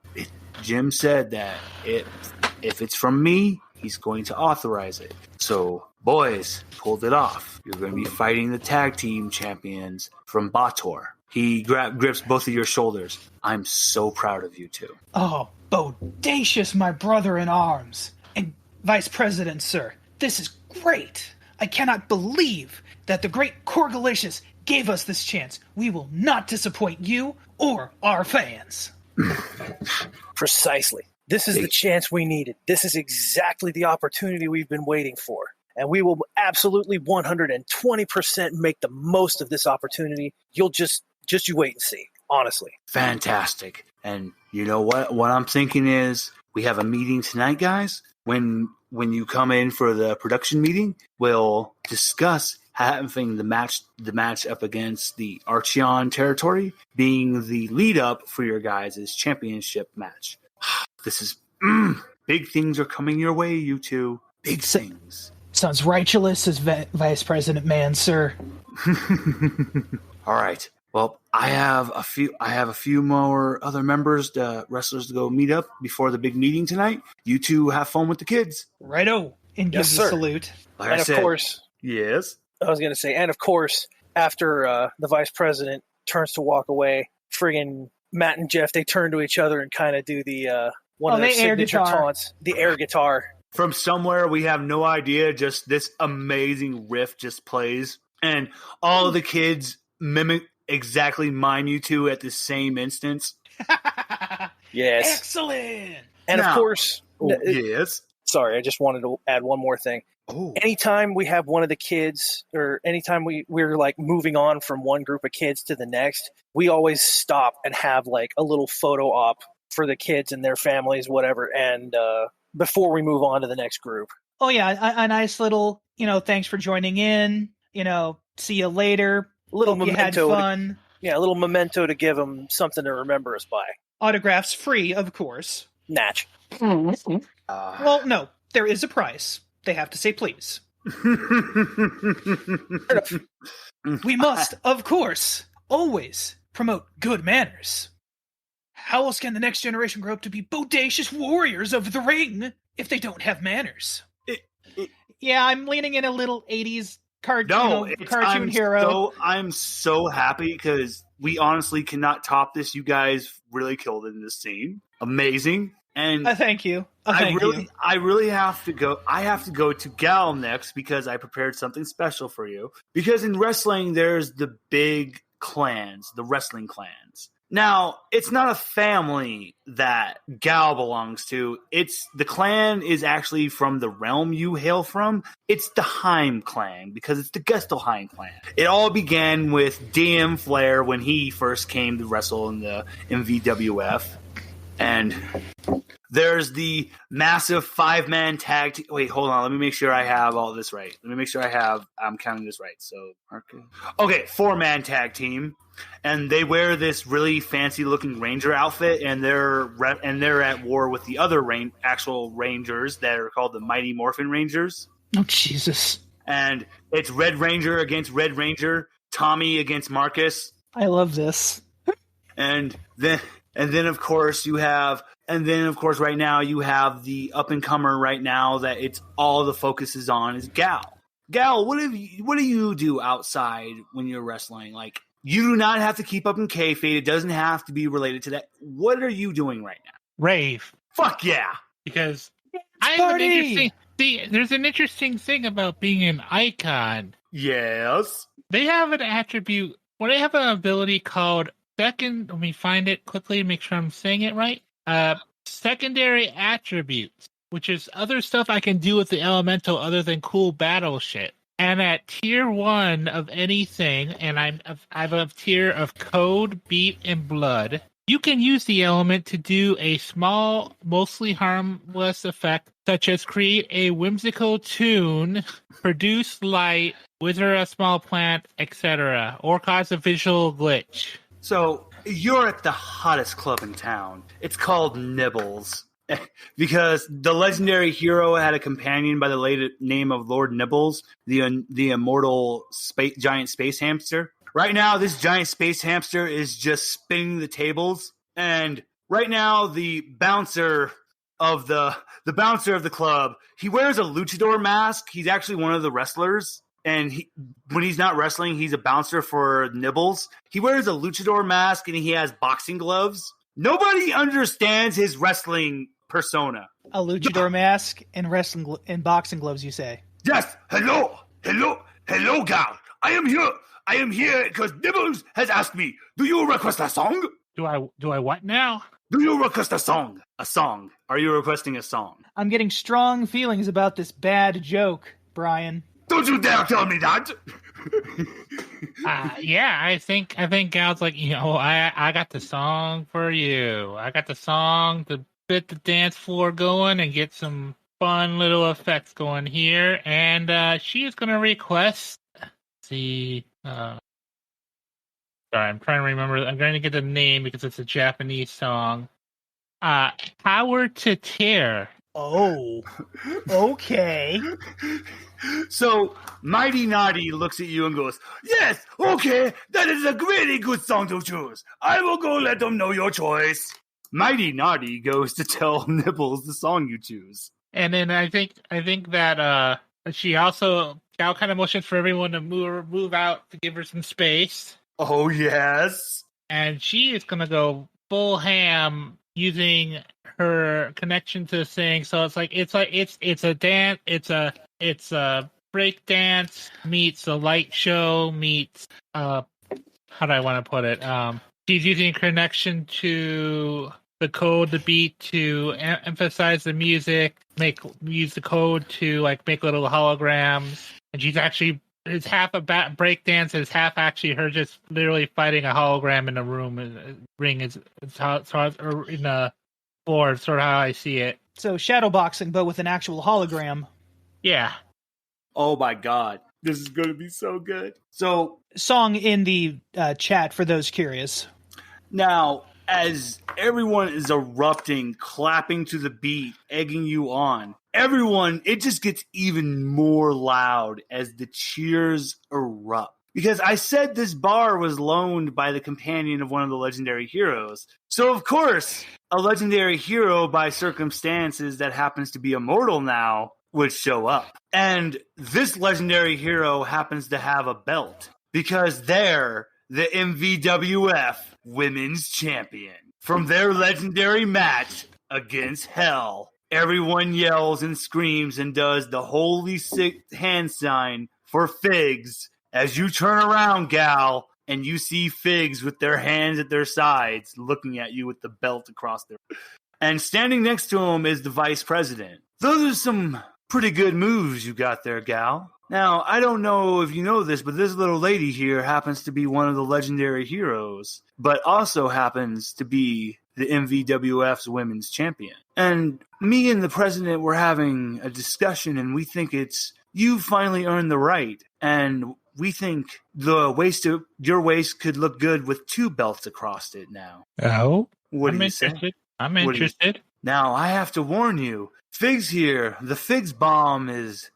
Jim said that if it's from me, he's going to authorize it. So, boys, pulled it off. You're going to be fighting the tag team champions from Bator. He grips both of your shoulders. I'm so proud of you two. Oh, bodacious, my brother in arms. And Vice President, sir, this is great. I cannot believe that the great Corgalicious gave us this chance. We will not disappoint you or our fans. Precisely. This is the chance we needed. This is exactly the opportunity we've been waiting for. And we will absolutely 120% make the most of this opportunity. You'll just you wait and see, honestly. Fantastic. And you know what? What I'm thinking is we have a meeting tonight, guys. When you come in for the production meeting, we'll discuss having the match up against the Archeon territory being the lead up for your guys' championship match. This is big things are coming your way, you two. Big things. Sounds righteous as Vice President Man, sir. All right. Well, I have a few more other wrestlers to go meet up before the big meeting tonight. You two have fun with the kids. Righto. And gives a salute. Like and I said, of course, yes. I was going to say, and of course, after the vice president turns to walk away, friggin' Matt and Jeff, they turn to each other and kind of do the one of their signature taunts, the air guitar. from somewhere we have no idea, just this amazing riff just plays, and all of the kids mime you two at the same instance. Yes. Excellent. And Now- of course, Yes. sorry, I just wanted to add one more thing. Oh. Anytime we have one of the kids, or anytime we're like moving on from one group of kids to the next, we always stop and have like a little photo op for the kids and their families, whatever, and before we move on to the next group. Oh yeah, a nice little, thanks for joining in. See you later. A little Hope you had memento. fun. Yeah, a little memento to give them something to remember us by. Autographs free, of course. Natch. Well, no, there is a price. They have to say please. We must, of course, always promote good manners. How else can the next generation grow up to be bodacious warriors of the ring if they don't have manners? Yeah, I'm leaning in a little 80s cartoon hero. I'm so happy because we honestly cannot top this. You guys really killed it in this scene. Amazing. And thank you. I really have to go. I have to go to Gal next because I prepared something special for you. Because in wrestling, there's the big clans, the wrestling clans. Now, it's not a family that Gal belongs to. The clan is actually from the realm you hail from. It's the Heim clan because it's the Gestelheim clan. It all began with DM Flair when he first came to wrestle in the MVWF. And there's the massive 5-man tag team. Wait, hold on. Let me make sure I have all this right. I'm counting this right. So, okay, 4-man tag team. And they wear this really fancy-looking ranger outfit, and they're at war with the other actual rangers that are called the Mighty Morphin Rangers. Oh, Jesus. And it's Red Ranger against Red Ranger, Tommy against Marcus. I love this. And then of course right now you have the up and comer right now that it's all the focus is on is Gal. Gal, what do you do outside when you're wrestling? Like, you do not have to keep up in kayfabe. It doesn't have to be related to that. What are you doing right now? Rave. Fuck yeah. Because there's an interesting thing about being an icon. Yes. They have an attribute, they have an ability called let me find it quickly, make sure I'm saying it right. Secondary attributes, which is other stuff I can do with the elemental other than cool battle shit. And at tier 1 of anything, and I'm a tier of code, beat, and blood, you can use the element to do a small, mostly harmless effect, such as create a whimsical tune, produce light, wither a small plant, etc., or cause a visual glitch. So, you're at the hottest club in town. It's called Nibbles. Because the legendary hero had a companion by the name of Lord Nibbles, the immortal giant space hamster. Right now, this giant space hamster is just spinning the tables, and right now the bouncer of the club, he wears a luchador mask. He's actually one of the wrestlers, and when he's not wrestling, he's a bouncer for Nibbles. He wears a luchador mask and he has boxing gloves. Nobody understands his wrestling persona. A luchador mask and boxing gloves, you say? Yes. Hello, Gal. I am here because Nibbles has asked me. Do you request a song? Do I what now? Do you request a song? A song. Are you requesting a song? I'm getting strong feelings about this bad joke, Brian. Don't you dare tell me that. Yeah, I think Gal's like, I got the song for you. I got the song to get the dance floor going and get some fun little effects going here. And she is going to request. Sorry, I'm trying to remember. I'm going to get the name because it's a Japanese song. Power to Tear. Oh, okay. So, Mighty Naughty looks at you and goes, yes, okay, that is a really good song to choose. I will go let them know your choice. Mighty Naughty goes to tell Nibbles the song you choose. And then I think that she also, Gal kind of motions for everyone to move out to give her some space. Oh, yes. And she is going to go full ham using her connection to sing. So it's a dance. It's a break dance meets a light show meets how do I want to put it? She's using connection to the code, the beat to emphasize the music. Use the code to make little holograms, and she's actually. It's half a break dance, and it's half actually her just literally fighting a hologram in a room. Ring is or in a floor, sort of how I see it. So shadowboxing, but with an actual hologram. Yeah. Oh my god, this is going to be so good. So, song in the chat for those curious. Now, as everyone is erupting, clapping to the beat, egging you on, it just gets even more loud as the cheers erupt. Because I said this bar was loaned by the companion of one of the legendary heroes. So, of course, a legendary hero by circumstances that happens to be immortal now would show up. And this legendary hero happens to have a belt. Because they're the MVWF Women's Champion. From their legendary match against Hell, everyone yells and screams and does the holy sick hand sign for Figs. As you turn around, gal, and you see Figs with their hands at their sides looking at you with the belt across their... And standing next to him is the vice president. Those are some pretty good moves you got there, gal. Now, I don't know if you know this, but this little lady here happens to be one of the legendary heroes, but also happens to be the MVWF's women's champion. And me and the president were having a discussion, and we think you finally earned the right. And we think your waist could look good with two belts across it now. Oh? What do you say? I'm interested. Now, I have to warn you, Figs here, the Figs bomb is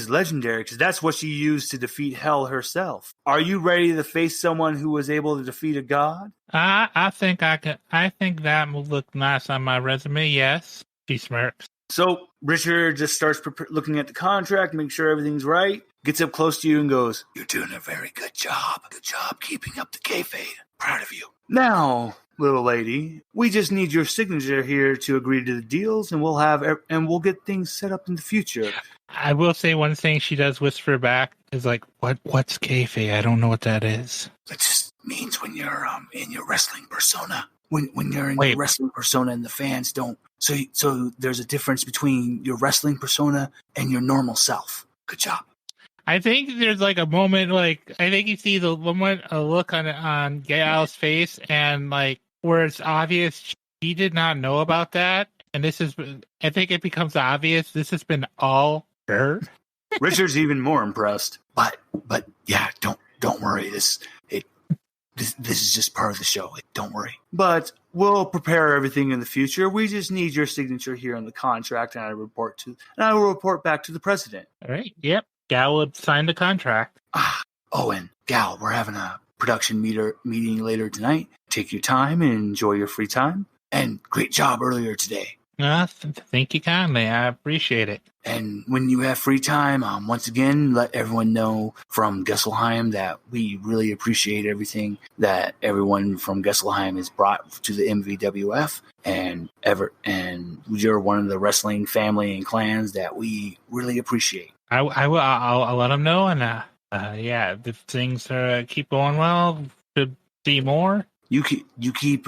legendary because that's what she used to defeat Hell herself. Are you ready to face someone who was able to defeat a god? I think I could. I think that will look nice on my resume. Yes, she smirks. So Richard just starts looking at the contract, making sure everything's right. Gets up close to you and goes, "You're doing a very good job. Good job keeping up the kayfabe. Proud of you." Now, little lady, we just need your signature here to agree to the deals, and we'll get things set up in the future. I will say one thing she does whisper back is what's kayfabe? I don't know what that is. That just means when you're in your wrestling persona. When you're in your wrestling persona and the fans don't. So there's a difference between your wrestling persona and your normal self. Good job. I think there's a moment I think you see a look on Gail's face and where it's obvious she did not know about that, and I think it becomes obvious this has been all her. Richard's even more impressed, but yeah, don't worry. This is just part of the show. Don't worry. But we'll prepare everything in the future. We just need your signature here on the contract, and I will report back to the president. All right. Yep. Gal would sign the contract. And Gal, we're having a production meeting later tonight. Take your time and enjoy your free time. And great job earlier today. Thank you kindly. I appreciate it. And when you have free time, once again, let everyone know from Gesselheim that we really appreciate everything that everyone from Gesselheim has brought to the MVWF. And you're one of the wrestling family and clans that we really appreciate. I'll let them know, and if things keep going well, should see more. You keep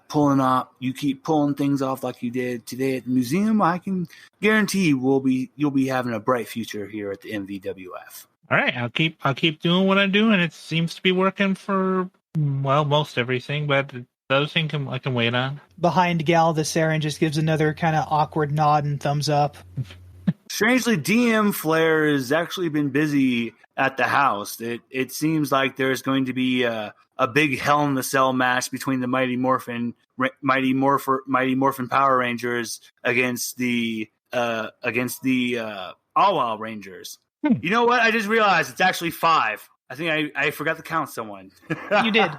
pulling things off like you did today at the museum. I can guarantee you'll be having a bright future here at the MVWF. All right, I'll keep doing what I'm doing. It seems to be working for most everything, but the other thing I can wait on. Behind Gal, the Saren just gives another kind of awkward nod and thumbs up. Strangely, DM Flair has actually been busy at the house. It seems like there's going to be a big Hell in the Cell match between the Mighty Morphin Power Rangers against the All Rangers. You know what? I just realized it's actually 5. I think I forgot to count someone. You did.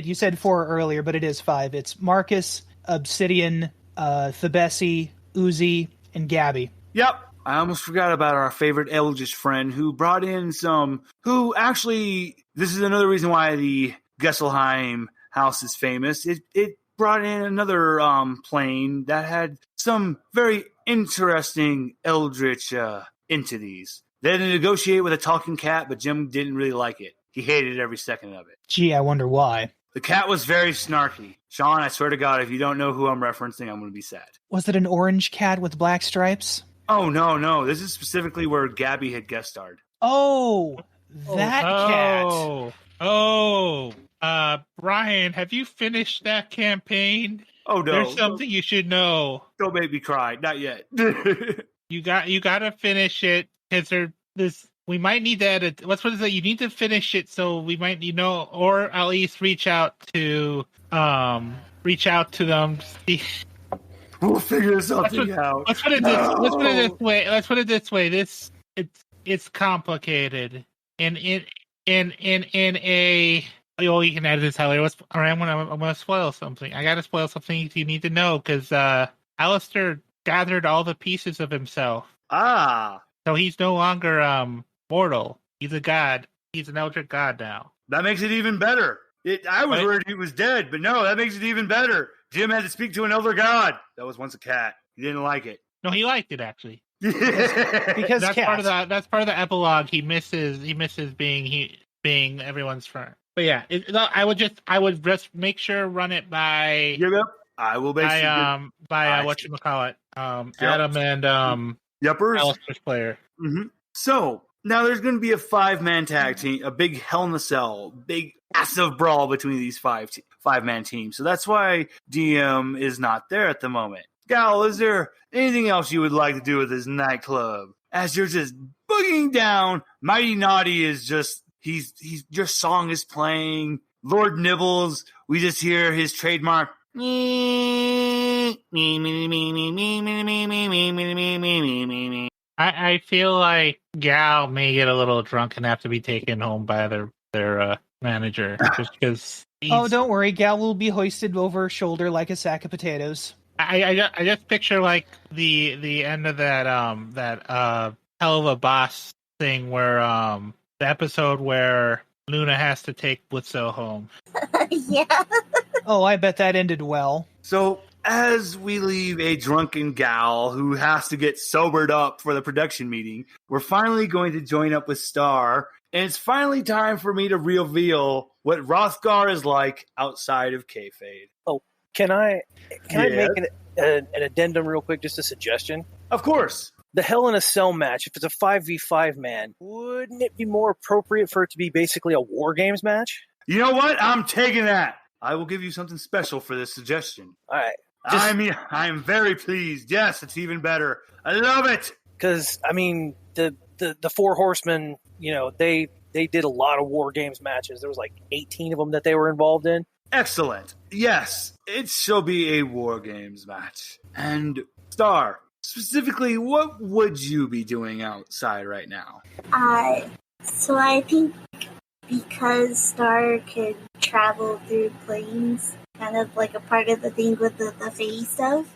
You said 4 earlier, but it is 5. It's Marcus, Obsidian, Thebesi, Uzi, and Gabby. Yep. I almost forgot about our favorite Eldritch friend who brought in this is another reason why the Gesselheim house is famous. It brought in another plane that had some very interesting eldritch entities. They had to negotiate with a talking cat, but Jim didn't really like it. He hated every second of it. Gee, I wonder why. The cat was very snarky. Sean, I swear to God, if you don't know who I'm referencing, I'm going to be sad. Was it an orange cat with black stripes? Oh, no. This is specifically where Gabby had guest starred. Oh, that cat. Brian, have you finished that campaign? Oh, no. There's something you should know. Don't make me cry. Not yet. You gotta finish it, because we might need to edit. What is it? You need to finish it, so we might, or at least reach out to them. We'll figure something out. Let's put it this way. It's complicated, and in a. Oh, you can edit this however. I'm gonna spoil something. I gotta spoil something you need to know, because Alistair gathered all the pieces of himself. Ah. So he's no longer mortal. He's a god. He's an eldritch god now. That makes it even better. I was worried he was dead, but no, that makes it even better. Jim had to speak to an elder god. That was once a cat. He didn't like it. No, he liked it, actually. Because that's cats. That's part of the epilogue. He misses being everyone's friend. But yeah, I would just make sure run it by. Yep. I will basically by whatchamacallit, Adam and Yuppers. Alistair's player. Mm-hmm. So now there's going to be a 5-man tag team, a big Hell in a Cell, big massive brawl between these 5-man teams. So that's why DM is not there at the moment. Gal, is there anything else you would like to do with this nightclub? As you're just boogieing down, Mighty Naughty is just your song is playing. Lord Nibbles, we just hear his trademark. I feel like Gal may get a little drunk and have to be taken home by their manager, just because. Oh, don't worry, Gal will be hoisted over her shoulder like a sack of potatoes. I just picture like the end of that Hell of a Boss thing, where the episode where Luna has to take Blitzo home. Yeah. Oh, I bet that ended well. So, as we leave a drunken gal who has to get sobered up for the production meeting, we're finally going to join up with Star, and it's finally time for me to reveal what Hrothgar is like outside of kayfabe. Oh, can I make an addendum real quick, just a suggestion? Of course. The Hell in a Cell match, if it's a 5v5 man, wouldn't it be more appropriate for it to be basically a War Games match? You know what? I'm taking that. I will give you something special for this suggestion. All right. I am very pleased. Yes, it's even better. I love it. Because, I mean, the Four Horsemen, they did a lot of War Games matches. There was like 18 of them that they were involved in. Excellent. Yes, it shall be a War Games match. And, Star, specifically, what would you be doing outside right now? So I think because Star could travel through planes, kind of like a part of the thing with the Fae stuff,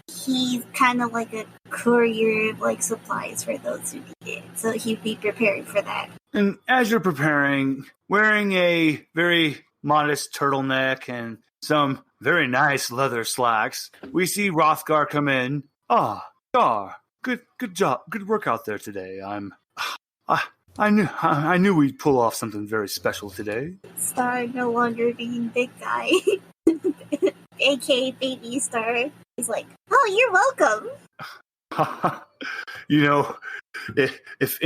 he's kind of like a courier of like supplies for those who need it. So he'd be preparing for that. And as you're preparing, wearing a very modest turtleneck and some very nice leather slacks, we see Hrothgar come in. Star, good job, good work out there today. I knew we'd pull off something very special today. Star no longer being big guy, aka baby Star. He's like, oh, you're welcome. If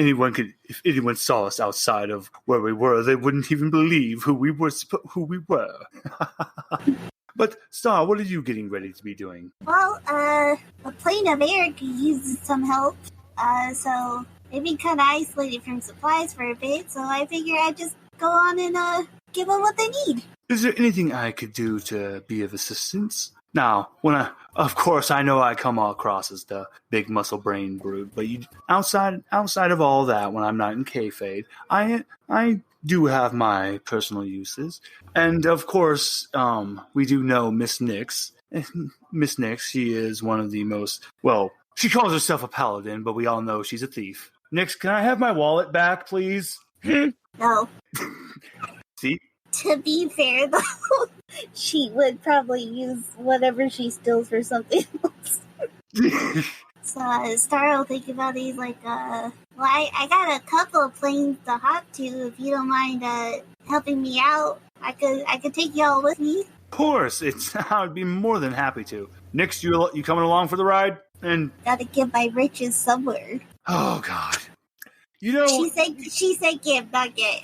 anyone saw us outside of where we were, they wouldn't even believe who we were. But, Star, what are you getting ready to be doing? Well, a plane of air could use some help. So they've been kind of isolated from supplies for a bit, so I figure I'd just go on and give them what they need. Is there anything I could do to be of assistance? Now, of course, I know I come across as the big muscle brain brute, but outside of all that, when I'm not in kayfabe, I do have my personal uses. And of course, we do know Miss Nix. Miss Nix, she is one of the most, she calls herself a paladin, but we all know she's a thief. Nix, can I have my wallet back, please? No. See? To be fair, though, She would probably use whatever she steals for something else. So Star will think about it. He's like, well, I got a couple of planes to hop to. If you don't mind helping me out, I could take y'all with me. Of course, I'd be more than happy to. Nix, you coming along for the ride? And gotta get my riches somewhere. Oh God, you know she said give, not get.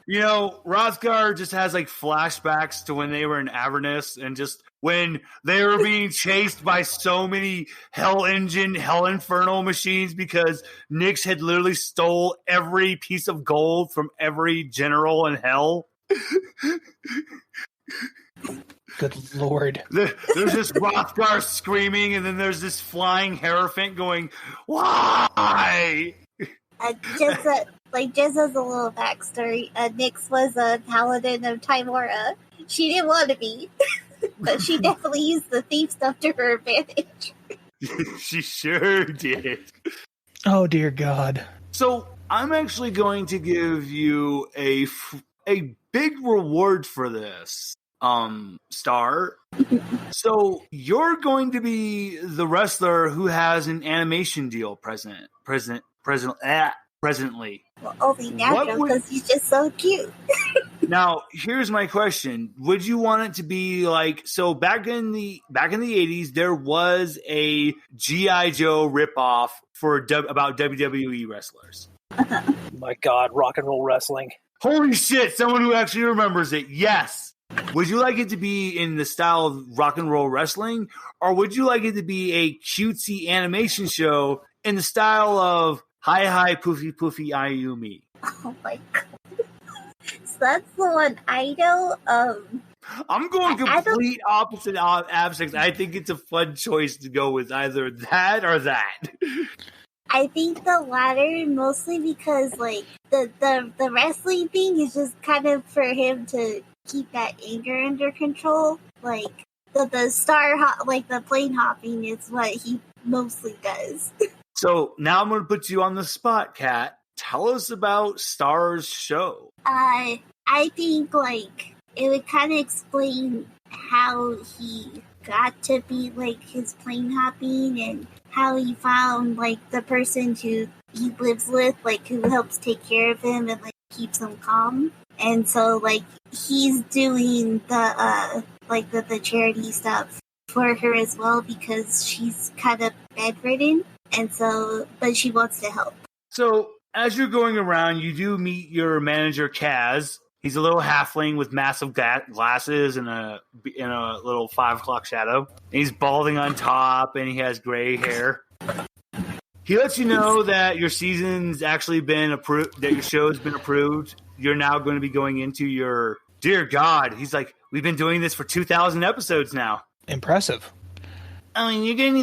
You know, Rosgar just has like flashbacks to when they were in Avernus and just when they were being chased by so many hell infernal machines because Nyx had literally stole every piece of gold from every general in hell. Good Lord. There's this Rosgar screaming, and then there's this flying Hierophant going, "Why?" Just as a little backstory, Nyx was a paladin of Timora. She didn't want to be, but she definitely used the thief stuff to her advantage. She sure did. Oh, dear God. So I'm actually going to give you a big reward for this, Star. So you're going to be the wrestler who has an animation deal presently. Well, only natural because he's just so cute. Now, here's my question: would you want it to be like so? Back in the 80s, there was a G.I. Joe ripoff about WWE wrestlers. My God, rock and roll wrestling! Holy shit! Someone who actually remembers it. Yes. Would you like it to be in the style of rock and roll wrestling, or would you like it to be a cutesy animation show in the style of Hi Poofy Poofy Ayumi? Oh my God. So that's the one I know. I'm going complete opposite abstracts. I think it's a fun choice to go with either that or that. I think the latter, mostly because like the wrestling thing is just kind of for him to keep that anger under control. Like the the plane hopping is what he mostly does. So now I'm going to put you on the spot, Kat. Tell us about Star's show. I think like it would kind of explain how he got to be like his plane hopping and how he found like the person who he lives with, like who helps take care of him and like keeps him calm. And so like he's doing the charity stuff for her as well because she's kind of bedridden, and so but she wants to help. So as you're going around, you do meet your manager, Kaz. He's a little halfling with massive glasses and a little 5 o'clock shadow. And he's balding on top, and he has gray hair. He lets you know that your season's actually been approved, that your show's been approved. You're now going to be going into your... Dear God, he's like, we've been doing this for 2,000 episodes now. Impressive. I mean, you're gonna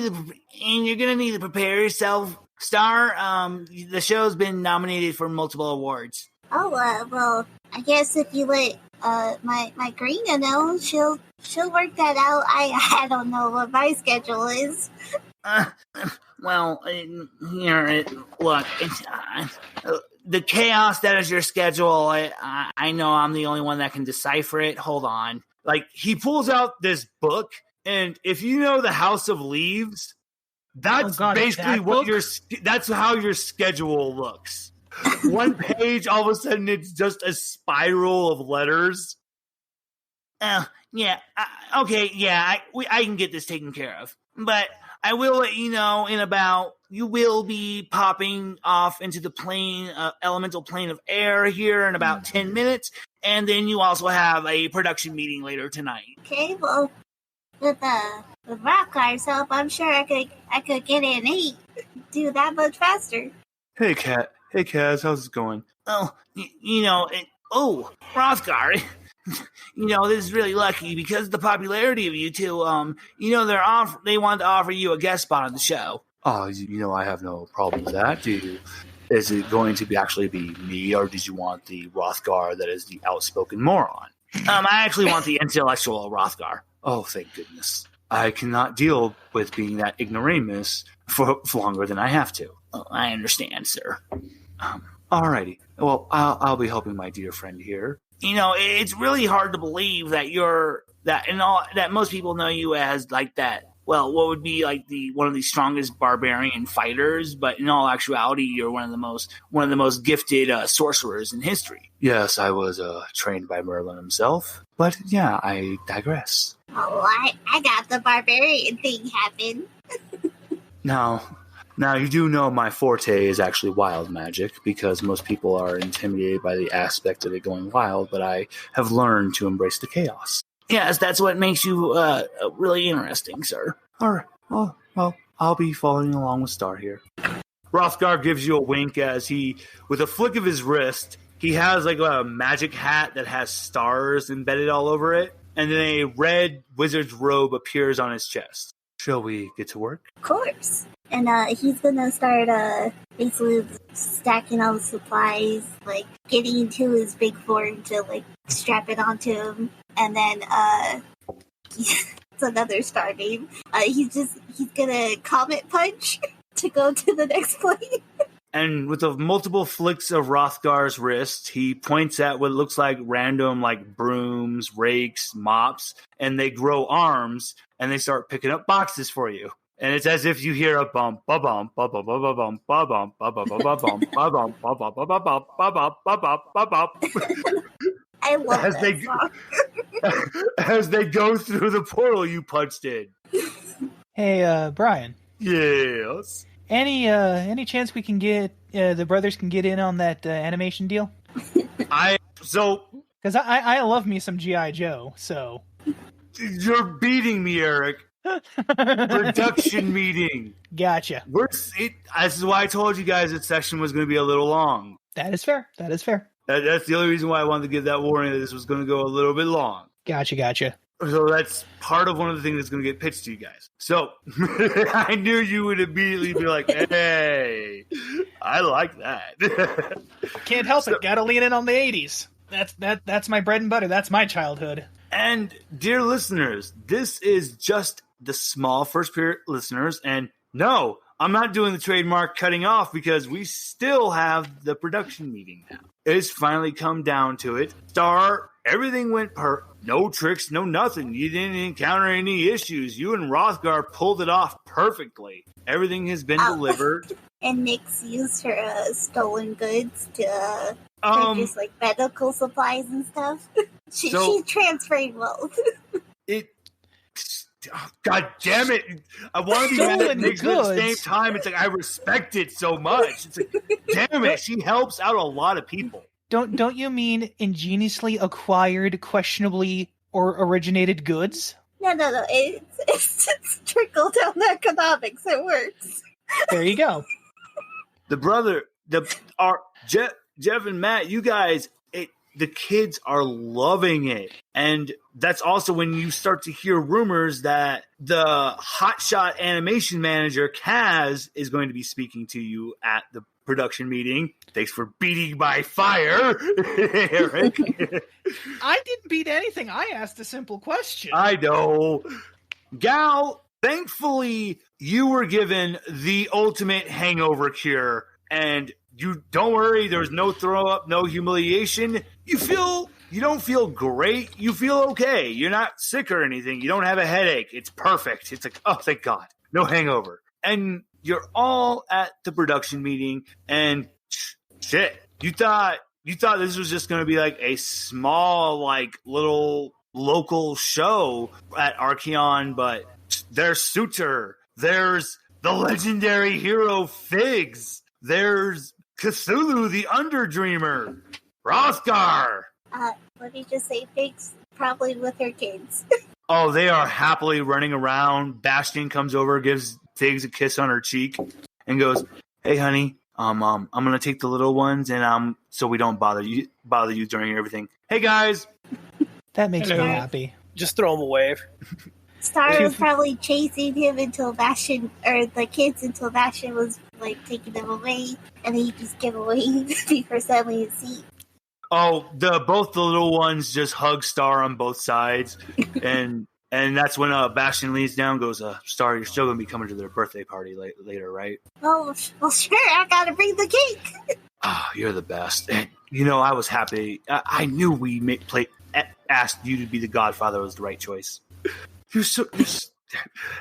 need to prepare yourself, Star. The show's been nominated for multiple awards. Oh, well, I guess if you let my Karina know, she'll work that out. I don't know what my schedule is. Look, the chaos that is your schedule. I know I'm the only one that can decipher it. Hold on. Like, he pulls out this book, and if you know the House of Leaves, that's basically that's how your schedule looks. One page, all of a sudden, it's just a spiral of letters. I can get this taken care of. But I will let you know you will be popping off into the elemental plane of air here in about 10 minutes. And then you also have a production meeting later tonight. Okay, well, with Rockcar's help, I'm sure I could get in 8. Do that much faster. Hey, Kat. Hey, Kaz, how's it going? Oh, Rothgar. This is really lucky because of the popularity of you two. They wanted to offer you a guest spot on the show. Oh, I have no problem with that. Is it going to actually be me, or did you want the Rothgar that is the outspoken moron? I actually want the intellectual Rothgar. Oh, thank goodness. I cannot deal with being that ignoramus for longer than I have to. Oh, I understand, sir. Alrighty. Well, I'll be helping my dear friend here. it's really hard to believe that most people know you as like that. Well, what would be like one of the strongest barbarian fighters, but in all actuality, you're one of the most gifted sorcerers in history. Yes, I was trained by Merlin himself, but yeah, I digress. Oh, I got the barbarian thing happen. Now you do know my forte is actually wild magic, because most people are intimidated by the aspect of it going wild, but I have learned to embrace the chaos. Yes, that's what makes you really interesting, sir. All right. Well, I'll be following along with Star here. Hrothgar gives you a wink as he, with a flick of his wrist, he has like a magic hat that has stars embedded all over it, and then a red wizard's robe appears on his chest. Shall we get to work? Of course. And he's gonna start basically stacking all the supplies, like getting into his big form to like strap it onto him, and then it's another star name. He's gonna comet punch to go to the next plane. And with the multiple flicks of Hrothgar's wrist, he points at what looks like random like brooms, rakes, mops, and they grow arms and they start picking up boxes for you. And it's as if you hear a bump, ba bump, ba ba ba ba bump, ba bump, ba ba ba ba bump, ba bump, ba ba ba ba bump, ba bump, ba bump, ba bump. I love that song. As they go through the portal you punched in. Hey, Brian. Yes. Any chance we can get the brothers can get in on that animation deal? Because I love me some G.I. Joe. So you're beating me, Eric. Production meeting. Gotcha. This is why I told you guys that session was going to be a little long. That is fair. That's the only reason why I wanted to give that warning that this was going to go a little bit long. Gotcha. So that's part of one of the things that's going to get pitched to you guys. So I knew you would immediately be like, hey, I like that. Can't help it. Gotta lean in on the 80s. That's my bread and butter. That's my childhood. And dear listeners, this is just the small first period listeners. And no, I'm not doing the trademark cutting off because we still have the production meeting now. It's finally come down to it. Star, everything went no tricks, no nothing. You didn't encounter any issues. You and Hrothgar pulled it off perfectly. Everything has been delivered. And Nick's used her stolen goods to purchase like medical supplies and stuff. She transferred well. God damn it! I want to be mad at Nick, but at the same time, it's like I respect it so much. It's like, damn it, she helps out a lot of people. Don't you mean ingeniously acquired, questionably or originated goods? No. It's trickle down economics. It works. There you go. Jeff and Matt, you guys, the kids are loving it. And that's also when you start to hear rumors that the hotshot animation manager, Kaz, is going to be speaking to you at the production meeting. Thanks for beating my fire, Eric. I didn't beat anything. I asked a simple question. I know. Gal, thankfully, you were given the ultimate hangover cure. And you don't worry, there's no throw up, no humiliation. You don't feel great. You feel okay. You're not sick or anything. You don't have a headache. It's perfect. It's like, oh, thank God. No hangover. And you're all at the production meeting and shit. You thought this was just going to be like a small, like little local show at Archeon, but there's Suter. There's the legendary hero Figs. There's Cthulhu, the Underdreamer. Hrothgar. Let me just say, Figs probably with her kids. Oh, they are happily running around. Bastion comes over, gives Figs a kiss on her cheek, and goes, "Hey, honey, I'm gonna take the little ones, and so we don't bother you during everything. Hey, guys." That makes me happy. Just throw him a wave. Star was probably chasing him until Bastion, or the kids until Bastion was like taking them away, and he just gave away before settling his seat. Oh, both the little ones just hug Star on both sides, and that's when Bastion leans down and goes, Star, you're still going to be coming to their birthday party later, right? Oh, well, sure, I got to bring the cake. You're the best. And I was happy. I knew we asked you to be the Godfather was the right choice.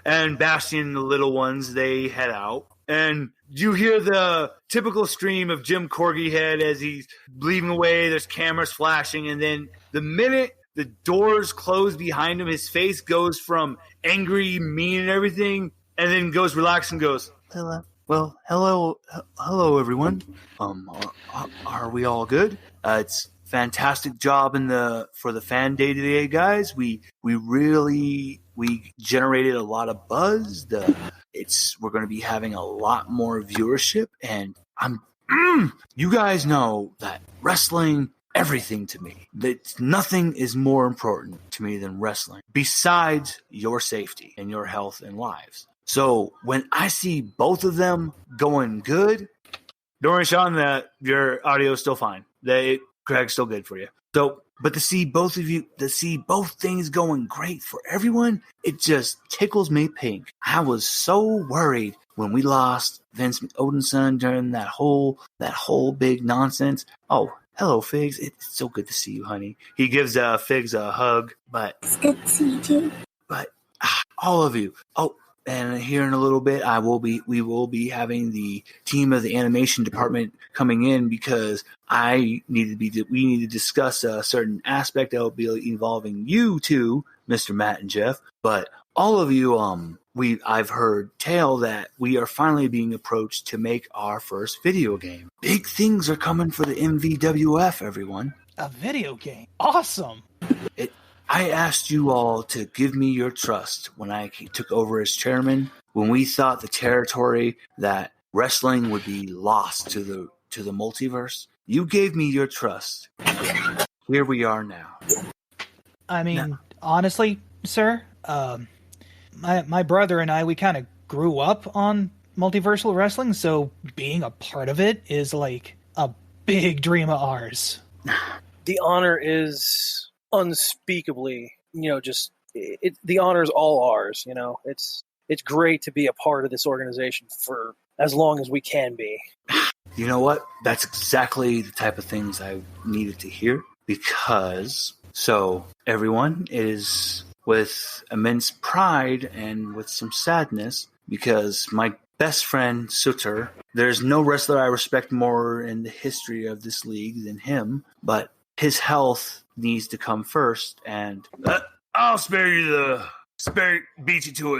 And Bastion and the little ones, they head out. And you hear the typical scream of Jim Corgi Head as he's bleeding away. There's cameras flashing. And then the minute the doors close behind him, his face goes from angry, mean, and everything, and then goes relaxed and goes, hello, everyone. Are we all good? It's fantastic job for the fan day today, guys. We generated a lot of buzz. We're going to be having a lot more viewership, and you guys know that wrestling everything to me. That nothing is more important to me than wrestling besides your safety and your health and lives. So when I see both of them going good, Dorian, Sean, that your audio is still fine. Craig's still good for you. So, but to see both things going great for everyone, it just tickles me pink. I was so worried when we lost Vince McOdenson during that whole big nonsense. Oh, hello, Figs. It's so good to see you, honey. He gives Figs a hug, but it's good to see you too. But all of you. Oh, and here in a little bit, we will be having the team of the animation department coming in because we need to discuss a certain aspect that will be involving you two, Mr. Matt and Jeff. But all of you, I've heard tell that we are finally being approached to make our first video game. Big things are coming for the MVWF, everyone. A video game? Awesome! I asked you all to give me your trust when I took over as chairman, when we thought the territory that wrestling would be lost to the multiverse. You gave me your trust. Here we are now. I mean, honestly, sir, my brother and I, we kind of grew up on multiversal wrestling, so being a part of it is like a big dream of ours. The honor is unspeakably, the honor is all ours. It's great to be a part of this organization for as long as we can be. You know what? That's exactly the type of things I needed to hear because everyone, it is with immense pride and with some sadness because my best friend Suter, there's no wrestler I respect more in the history of this league than him, but his health needs to come first, and I'll beat you to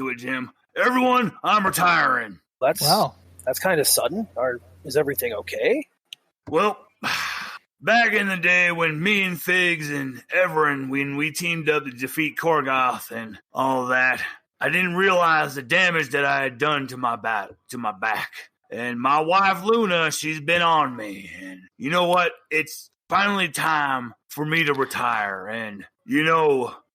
it, Jim. Everyone, I'm retiring. That's kind of sudden. Is everything okay? Well, back in the day when me and Figs and Everin, when we teamed up to defeat Korgoth and all that, I didn't realize the damage that I had done to my back. And my wife Luna, she's been on me. And you know what? It's finally time for me to retire. And,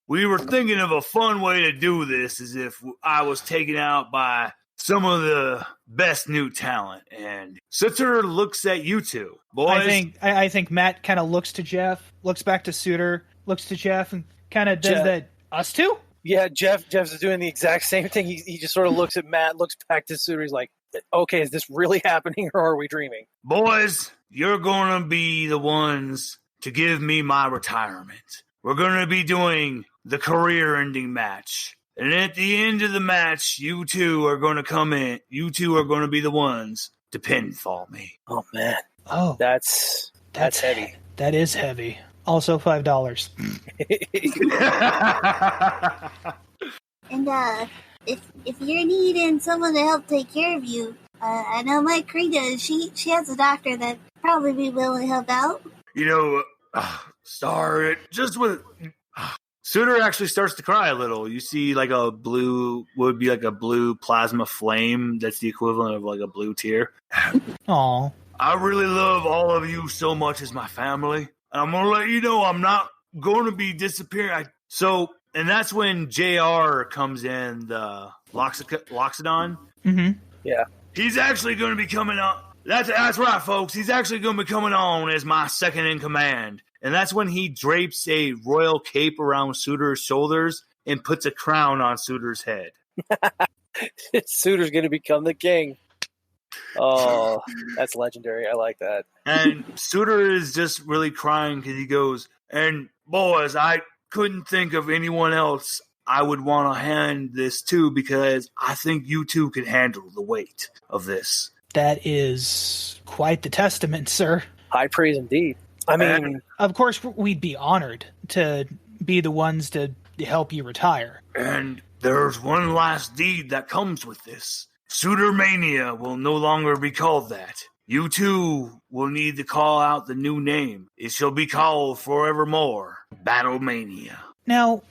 we were thinking of a fun way to do this as if I was taken out by some of the best new talent. And Suter looks at you two, boys. I think Matt kind of looks to Jeff, looks back to Suter, looks to Jeff, and kind of does that. Us two? Yeah, Jeff's doing the exact same thing. He just sort of looks at Matt, looks back to Suter. He's like, okay, is this really happening or are we dreaming? Boys, you're going to be the ones to give me my retirement. We're going to be doing the career-ending match. And at the end of the match, you two are going to come in. You two are going to be the ones to pinfall me. Oh, man. Oh. That's heavy. That is heavy. Also $5. And if you're needing someone to help take care of you, I know my Krita, she has a doctor that probably be willing to help out. Sorry, just with Suter actually starts to cry a little. You see like a blue plasma flame that's the equivalent of like a blue tear. Aw. I really love all of you so much as my family. And I'm going to let you know I'm not going to be disappearing. And that's when JR comes in, the Loxodon. Mm-hmm. Yeah. He's actually going to be coming on. That's right, folks. He's actually going to be coming on as my second in command. And that's when he drapes a royal cape around Suter's shoulders and puts a crown on Suter's head. Suter's going to become the king. Oh, that's legendary. I like that. And Suitor is just really crying because he goes, and boys, I couldn't think of anyone else I would want to hand this to because I think you two could handle the weight of this. That is quite the testament, sir. High praise indeed. I mean, of course, we'd be honored to be the ones to help you retire. And there's one last deed that comes with this. Suitormania will no longer be called that. You two will need to call out the new name. It shall be called forevermore Battlemania. Now,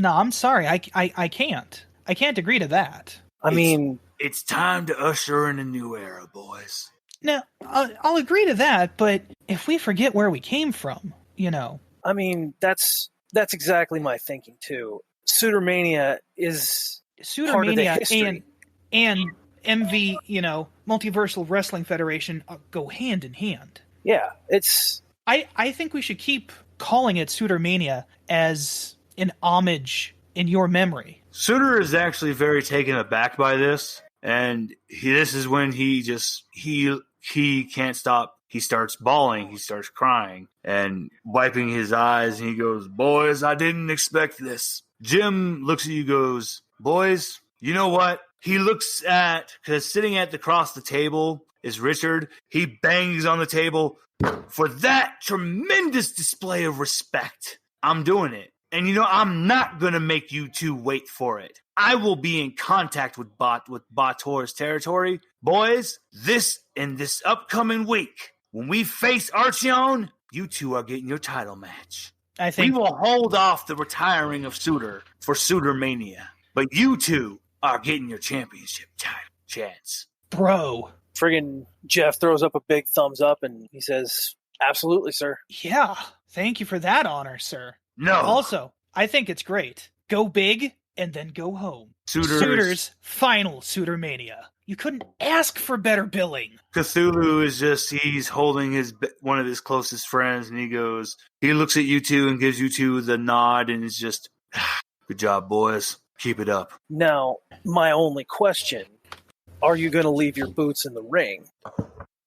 I'm sorry. I can't. I can't agree to that. I mean, it's time to usher in a new era, boys. Now, I'll agree to that, but if we forget where we came from, I mean, that's exactly my thinking too. Suitormania is part of the history. and MV, Multiverse Wrestling Federation go hand in hand. Yeah, it's. I think we should keep calling it Suitormania as an homage in your memory. Suitor is actually very taken aback by this, and this is when he can't stop. He starts bawling, he starts crying, and wiping his eyes, and he goes, boys, I didn't expect this. Jim looks at you, goes, boys, you know what? He looks at, because sitting across the table is Richard. He bangs on the table. For that tremendous display of respect, I'm doing it. And I'm not going to make you two wait for it. I will be in contact with Bator's territory. Boys, this upcoming week, when we face Archeon, you two are getting your title match. I think we will hold off the retiring of Suitor for Suitormania. But you two are getting your championship chance. Bro. Friggin' Jeff throws up a big thumbs up and he says, absolutely, sir. Yeah, thank you for that honor, sir. No. Also, I think it's great. Go big and then go home. Suitor's final Suitormania. You couldn't ask for better billing. Cthulhu is he's holding one of his closest friends, and he looks at you two and gives you two the nod, and it's just, good job, boys. Keep it up. Now, my only question, are you going to leave your boots in the ring?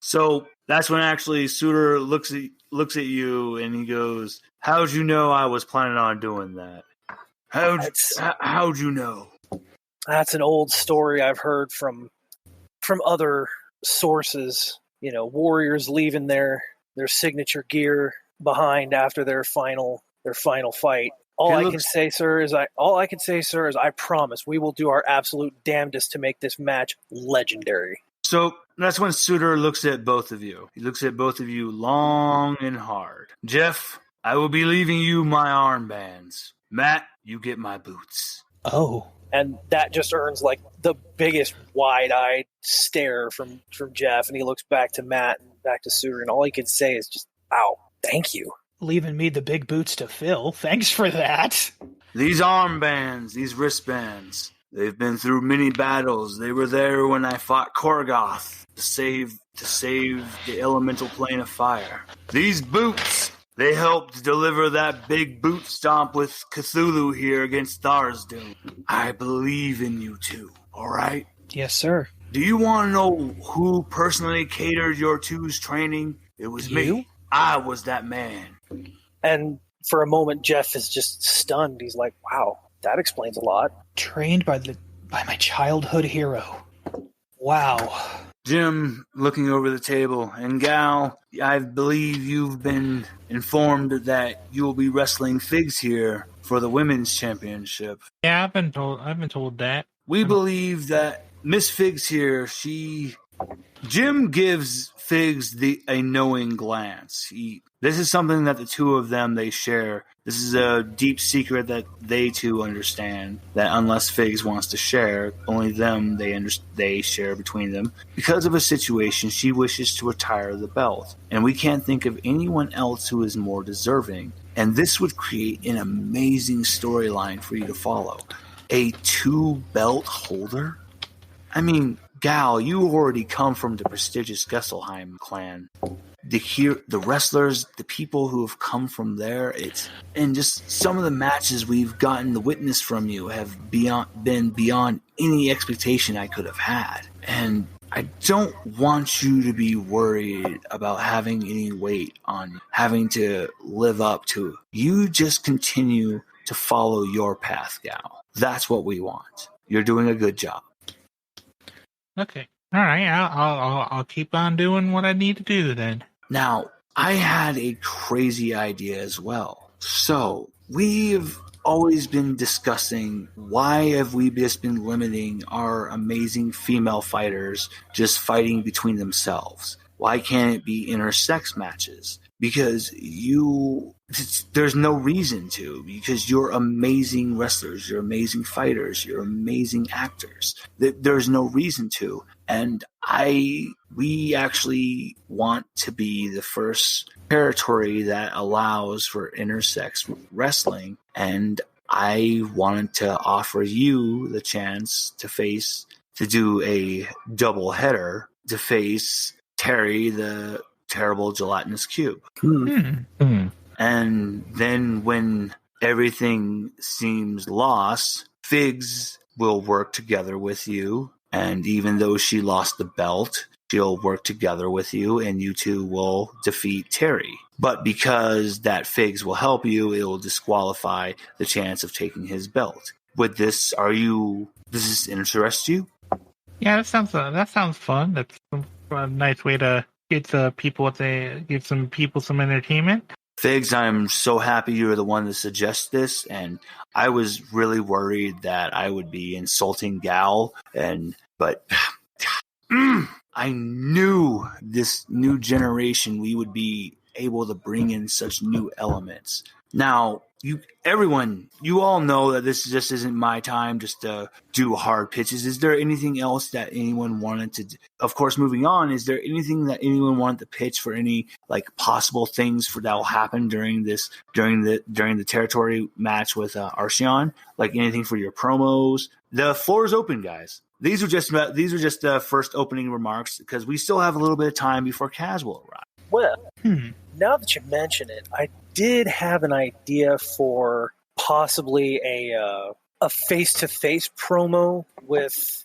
So that's when actually Suitor looks at you and he goes, how'd you know I was planning on doing that? How'd you know? That's an old story I've heard from other sources. Warriors leaving their signature gear behind after their final fight. All I can say, sir, is I promise we will do our absolute damnedest to make this match legendary. So that's when Suitor looks at both of you. He looks at both of you long and hard. Jeff, I will be leaving you my armbands. Matt, you get my boots. Oh. And that just earns like the biggest wide-eyed stare from Jeff, and he looks back to Matt and back to Suitor, and all he can say is just, "Wow, thank you." Leaving me the big boots to fill. Thanks for that. These armbands, these wristbands, they've been through many battles. They were there when I fought Korgoth to save the elemental plane of fire. These boots, they helped deliver that big boot stomp with Cthulhu here against Tharizdun. I believe in you two, all right? Yes, sir. Do you want to know who personally catered your two's training? It was me. I was that man. And for a moment, Jeff is just stunned. He's like, wow, that explains a lot. Trained by my childhood hero. Wow. Jim, looking over the table, and Gal, I believe you've been informed that you will be wrestling Figs here for the women's championship. Yeah, I've been told that. We believe that Miss Figs here, Jim gives Figs a knowing glance. This is something that the two of them, they share. This is a deep secret that they two understand, that unless Figs wants to share, only them, they share between them. Because of a situation, she wishes to retire the belt. And we can't think of anyone else who is more deserving. And this would create an amazing storyline for you to follow. A 2-belt holder? I mean, Gal, you already come from the prestigious Gesselheim clan. The wrestlers, the people who have come from there, and just some of the matches we've gotten the witness from you have been beyond any expectation I could have had. And I don't want you to be worried about having any weight on you, having to live up to. You just continue to follow your path, gal. That's what we want. You're doing a good job. Okay. All right. I'll keep on doing what I need to do then. Now, I had a crazy idea as well. So, we've always been discussing why have we just been limiting our amazing female fighters just fighting between themselves? Why can't it be intersex matches? Because there's no reason to, because you're amazing wrestlers, you're amazing fighters, you're amazing actors. There's no reason to. And we actually want to be the first territory that allows for intersex wrestling, and I wanted to offer you the chance to do a double header to face Terry, the terrible gelatinous cube. And then when everything seems lost, Figs will work together with you, and even though she lost the belt, she'll work together with you, and you two will defeat Terry. But because that Figs will help you, it will disqualify the chance of taking his belt. With this, does this interest you? Yeah, that sounds fun. That's a nice way to give some people some entertainment. Figs, I'm so happy you're the one to suggest this, and I was really worried that I would be insulting Gal, but I knew this new generation we would be able to bring in such new elements. Now, you all know that this just isn't my time just to do hard pitches. Is there anything else that anyone wanted to do? Of course, moving on, is there anything that anyone wanted to pitch for any possible things that will happen during the territory match with Archeon? Like anything for your promos? The floor is open, guys. These are just first opening remarks because we still have a little bit of time before Kaz will arrive. Well, now that you mention it, I did have an idea for possibly a face-to-face promo with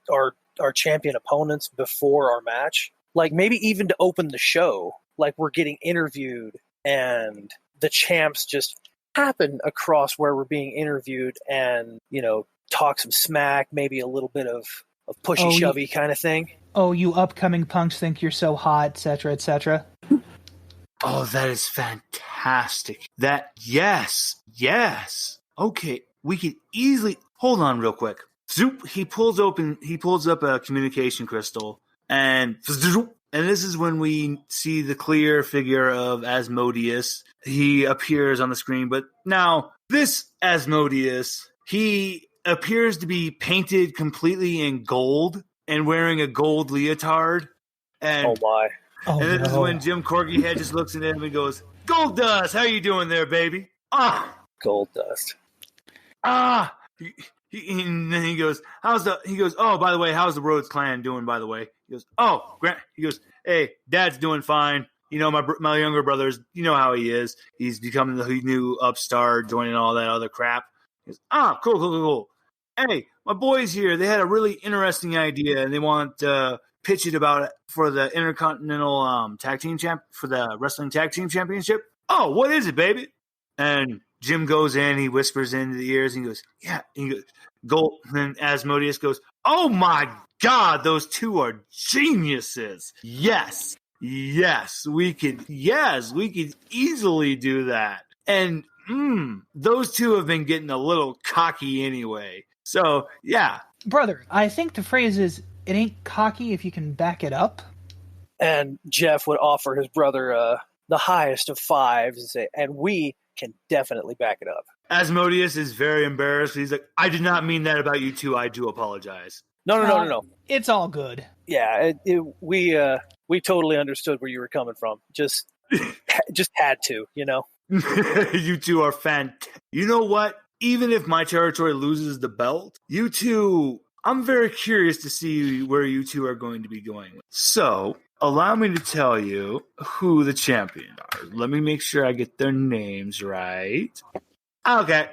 our champion opponents before our match. Like maybe even to open the show, like we're getting interviewed and the champs just happen across where we're being interviewed and, talk some smack, maybe a little bit of pushy-shovey kind of thing. Oh, you upcoming punks think you're so hot, etc., etc. Oh, that is fantastic. Yes. Okay, we could easily hold on real quick. Zoop, he pulls up a communication crystal, and this is when we see the clear figure of Asmodeus. He appears on the screen, but now this Asmodeus, he appears to be painted completely in gold and wearing a gold leotard. And oh my. And this is when Jim Corgi Head just looks at him and goes, "Gold Dust, how you doing there, baby?" Gold Dust. And then he goes, "Oh, by the way, how's the Rhodes Clan doing, by the way?" He goes, "Oh, Grant." He goes, "Hey, Dad's doing fine. My younger brother's, how he is. He's becoming the new upstart, joining all that other crap." He goes, cool. Hey, my boys here, they had a really interesting idea, and they want to pitch it for the Intercontinental Tag Team for the Wrestling Tag Team Championship. Oh, what is it, baby? And Jim goes in, he whispers into the ears, and he goes, "Yeah." And he goes, "Gold." And Asmodeus goes, "Oh my God, those two are geniuses. Yes, we could easily do that." And those two have been getting a little cocky anyway. So, yeah. Brother, I think the phrase is, "It ain't cocky if you can back it up." And Jeff would offer his brother the highest of fives and say, "And we can definitely back it up." Asmodeus is very embarrassed. He's like, "I did not mean that about you two. I do apologize." No. It's all good. Yeah, we totally understood where you were coming from. Just had to, You two are fantastic. You know what? Even if my territory loses the belt, you two, I'm very curious to see where you two are going to be going. So, allow me to tell you who the champions are. Let me make sure I get their names right. Okay.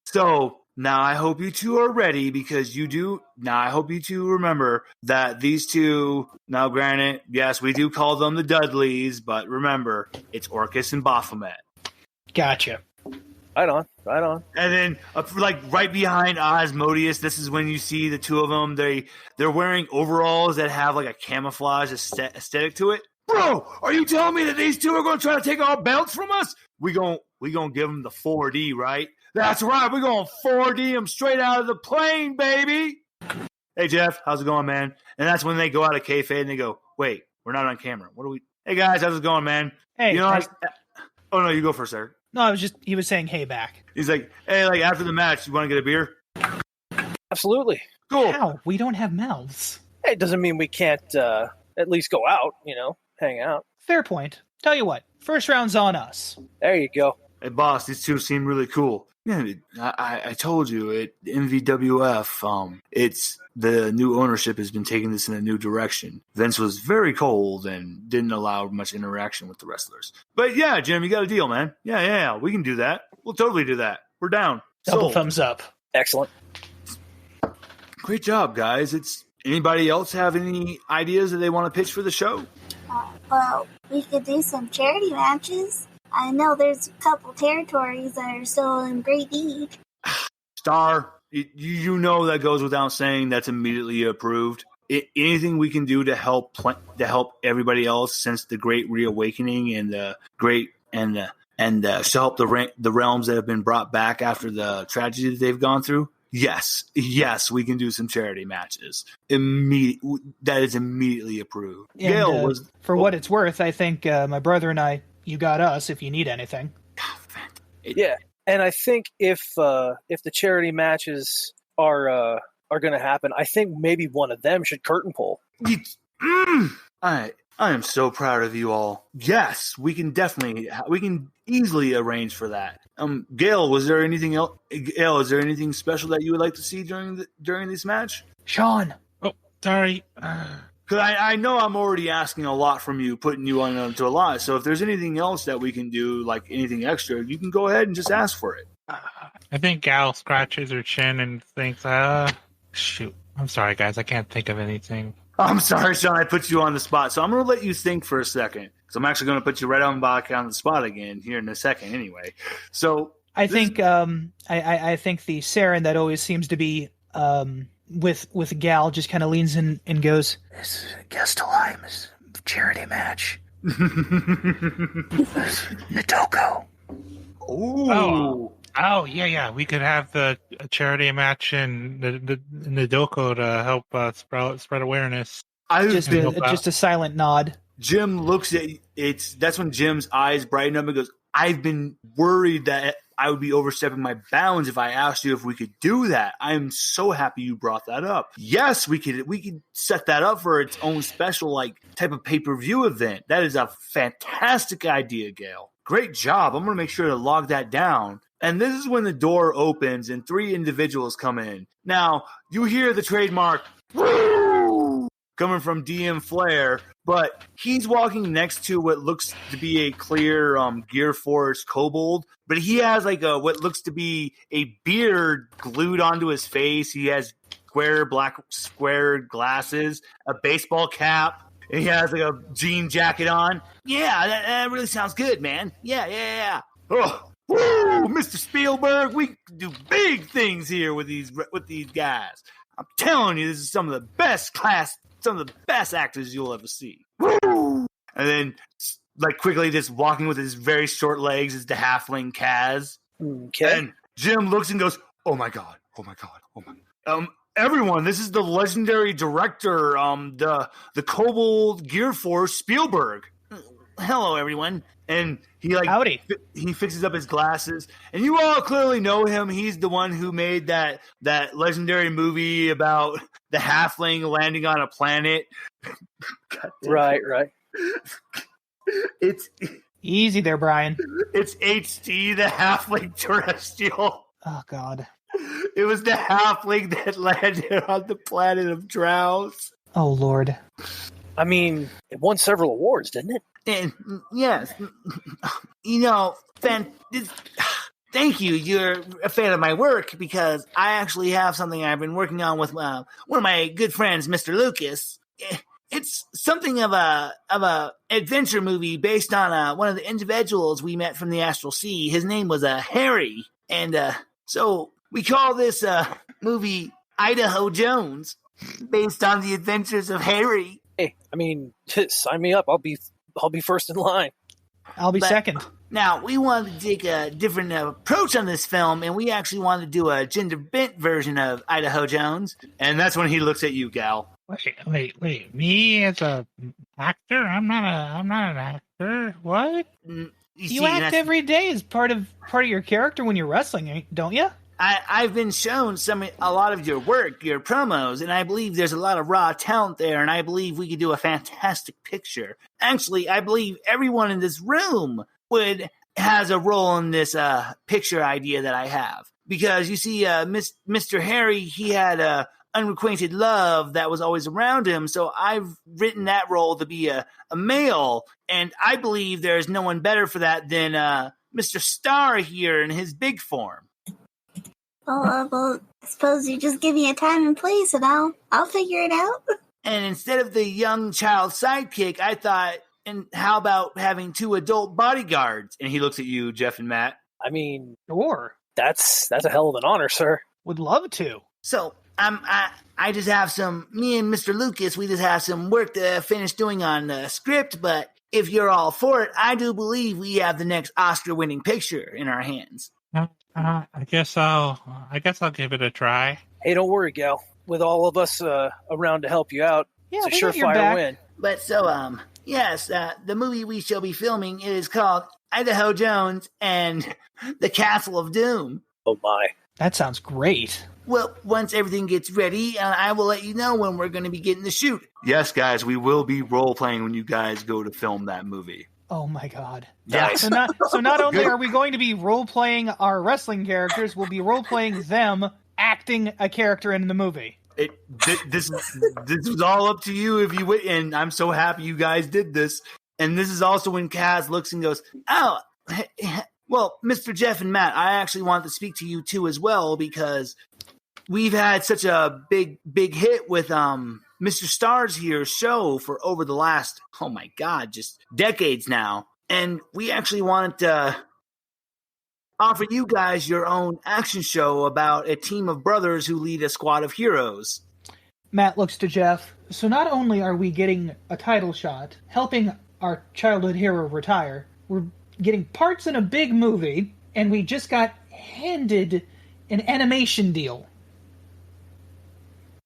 So, Now, I hope you two are ready because you do. Now, I hope you two remember that these two. Now, granted, yes, we do call them the Dudleys, but remember, it's Orcus and Baphomet. Gotcha. Right on. And then, right behind Osmodius, this is when you see the two of them. They're wearing overalls that have like a camouflage aesthetic to it. Bro, are you telling me that these two are going to try to take our belts from us? We gonna give them the 4D, right? That's right. We're going 4D them straight out of the plane, baby. Hey, Jeff, how's it going, man? And that's when they go out of kayfabe and they go, wait, we're not on camera. What are we? Hey, guys, how's it going, man? Hey. Oh, no, you go first, sir. No, he was saying hey back. He's like, hey, after the match, you want to get a beer? Absolutely. Cool. How? We don't have mouths. Hey, it doesn't mean we can't at least go out, hang out. Fair point. Tell you what, first round's on us. There you go. Hey, boss, these two seem really cool. Yeah, I told you, MVWF, it's the new ownership has been taking this in a new direction. Vince was very cold and didn't allow much interaction with the wrestlers. But yeah, Jim, you got a deal, man. Yeah, we can do that. We'll totally do that. We're down. Double Sold. thumbs up. Excellent. Great job, guys. Anybody else have any ideas that they want to pitch for the show? Well, we could do some charity matches. I know there's a couple territories that are still in great need. Star, you know that goes without saying. That's immediately approved. Anything we can do to help everybody else since the Great Reawakening and the Great to help the realms that have been brought back after the tragedy that they've gone through. Yes, we can do some charity matches. That is immediately approved. And, Gail for what it's worth, I think my brother and I, you got us if you need anything. Yeah, and I think if the charity matches are going to happen, I think maybe one of them should curtain pull. I am so proud of you all. Yes, we can easily arrange for that. Gail, is there anything special that you would like to see during this match? Sean. Oh, sorry. Because I know I'm already asking a lot from you, putting you onto a lot. So if there's anything else that we can do, like anything extra, you can go ahead and just ask for it. I think Gal scratches her chin and thinks, shoot. I'm sorry, guys. I can't think of anything. I'm sorry, Sean. I put you on the spot. So I'm going to let you think for a second. Because I'm actually going to put you right back on the spot again here in a second anyway. So I think I think the Saren that always seems to be with Gal just kind of leans in and goes, "This is Guest Align's charity match." Nadoko. Ooh. Oh, yeah. We could have the charity match in the Nadoko to help spread awareness. Just a silent nod. Jim looks at it. That's when Jim's eyes brighten up and goes, I've been worried that I would be overstepping my bounds if I asked you if we could do that. I'm so happy you brought that up. Yes, we could set that up for its own special type of pay-per-view event. That is a fantastic idea, Gail. Great job. I'm going to make sure to log that down. And this is when the door opens and 3 individuals come in. Now, you hear the trademark "woo" coming from DM Flair, but he's walking next to what looks to be a clear Gear Force kobold, but he has what looks to be a beard glued onto his face. He has black square glasses, a baseball cap, and he has a jean jacket on. Yeah, that really sounds good, man. Yeah. Oh. Woo, Mr. Spielberg, we do big things here with these guys. I'm telling you, this is some of the best actors you'll ever see. Woo! And then, quickly, just walking with his very short legs is the halfling Kaz. Okay. And Jim looks and goes, "Oh my god! Everyone, this is the legendary director, the Kobold Gear Force Spielberg. Hello, everyone." And he howdy. He fixes up his glasses, and you all clearly know him. He's the one who made that legendary movie about the halfling landing on a planet. Right. It's easy there, Brian. It's HT, the halfling terrestrial. Oh God. It was the halfling that landed on the planet of Drowse. Oh Lord. I mean, it won several awards, didn't it? And yes, Thank you. You're a fan of my work because I actually have something I've been working on with one of my good friends, Mr. Lucas. It's something of a adventure movie based on one of the individuals we met from the Astral Sea. His name was Harry, and so we call this movie Idaho Jones, based on the adventures of Harry. Hey, I mean, sign me up. I'll be first in line. I'll be second. Now, we wanted to take a different approach on this film, and we actually wanted to do a gender-bent version of Idaho Jones. And that's when he looks at you, Gal. Wait. Me as a actor? I'm not an actor. What? You act every day as part of your character when you're wrestling, don't you? I've been shown a lot of your work, your promos, and I believe there's a lot of raw talent there, and I believe we could do a fantastic picture. Actually, I believe everyone in this room has a role in this picture idea that I have. Because you see, Mr. Harry, he had unrequited love that was always around him, so I've written that role to be a male, and I believe there's no one better for that than Mr. Star here in his big form. Well, I suppose you just give me a time and place, and I'll figure it out. And instead of the young child sidekick, I thought, and how about having 2 adult bodyguards? And he looks at you, Jeff and Matt. I mean, sure. That's a hell of an honor, sir. Would love to. So I just have me and Mr. Lucas, we just have some work to finish doing on the script, but if you're all for it, I do believe we have the next Oscar-winning picture in our hands. I guess I'll give it a try. Hey, don't worry, Gal. With all of us around to help you out, it's a surefire win. But so, yes, the movie we shall be filming is called Idaho Jones and the Castle of Doom. Oh my. That sounds great. Well, once everything gets ready, I will let you know when we're going to be getting the shoot. Yes, guys, we will be role-playing when you guys go to film that movie. Oh my god. Nice. So not only are we going to be role-playing our wrestling characters, we'll be role-playing them acting a character in the movie. This was all up to you if you would, and I'm so happy you guys did this. And this is also when Kaz looks and goes, "Oh, well, Mr. Jeff and Matt, I actually want to speak to you too as well because we've had such a big hit with Mr. Star's here show for over the last, oh my God, just decades now. And we actually wanted to offer you guys your own action show about a team of brothers who lead a squad of heroes." Matt looks to Jeff. So not only are we getting a title shot, helping our childhood hero retire, we're getting parts in a big movie, and we just got handed an animation deal.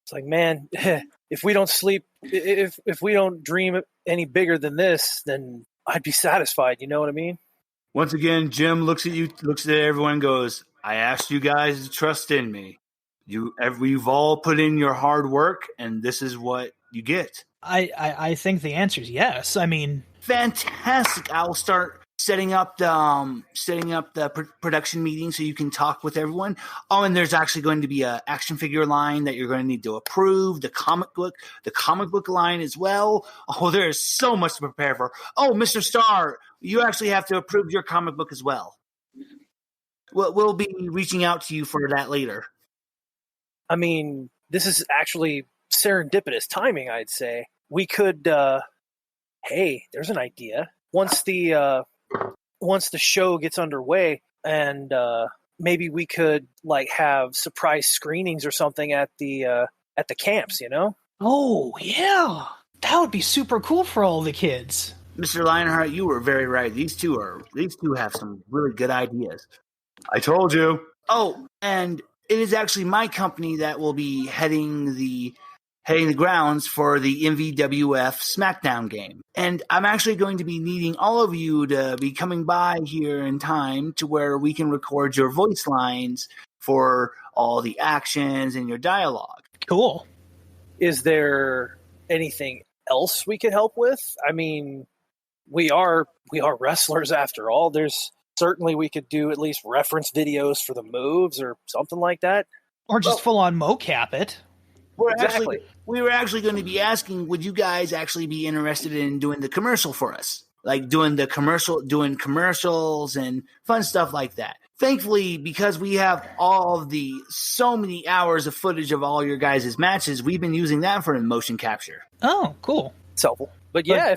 It's like, man, if we don't sleep, if we don't dream any bigger than this, then I'd be satisfied. You know what I mean? Once again, Jim looks at you, looks at everyone, and goes, "I asked you guys to trust in me. You've all put in your hard work, and this is what you get." I think the answer is yes. I mean, fantastic. I will start setting up the production meeting so you can talk with everyone. Oh, and there's actually going to be a action figure line that you're going to need to approve. The comic book line as well. Oh, there is so much to prepare for. Oh, Mr. Star, you actually have to approve your comic book as well. We'll be reaching out to you for that later. I mean, this is actually serendipitous timing, I'd say. We could, hey, there's an idea. Once the show gets underway, and maybe we could like have surprise screenings or something at the camps, you know? Oh yeah, that would be super cool for all the kids. Mr. Lionheart, you were very right. These two have some really good ideas. I told you. Oh, and it is actually my company that will be heading the grounds for the MVWF SmackDown game. And I'm actually going to be needing all of you to be coming by here in time to where we can record your voice lines for all the actions and your dialogue. Cool. Is there anything else we could help with? I mean, we are wrestlers after all. There's certainly we could do at least reference videos for the moves or something like that. Or just full on mocap it. We were actually going to be asking, would you guys actually be interested in doing the commercial for us? Like doing commercials and fun stuff like that. thankfully, because we have so many hours of footage of all your guys' matches, we've been using that for motion capture. Oh, cool. It's helpful. But yeah,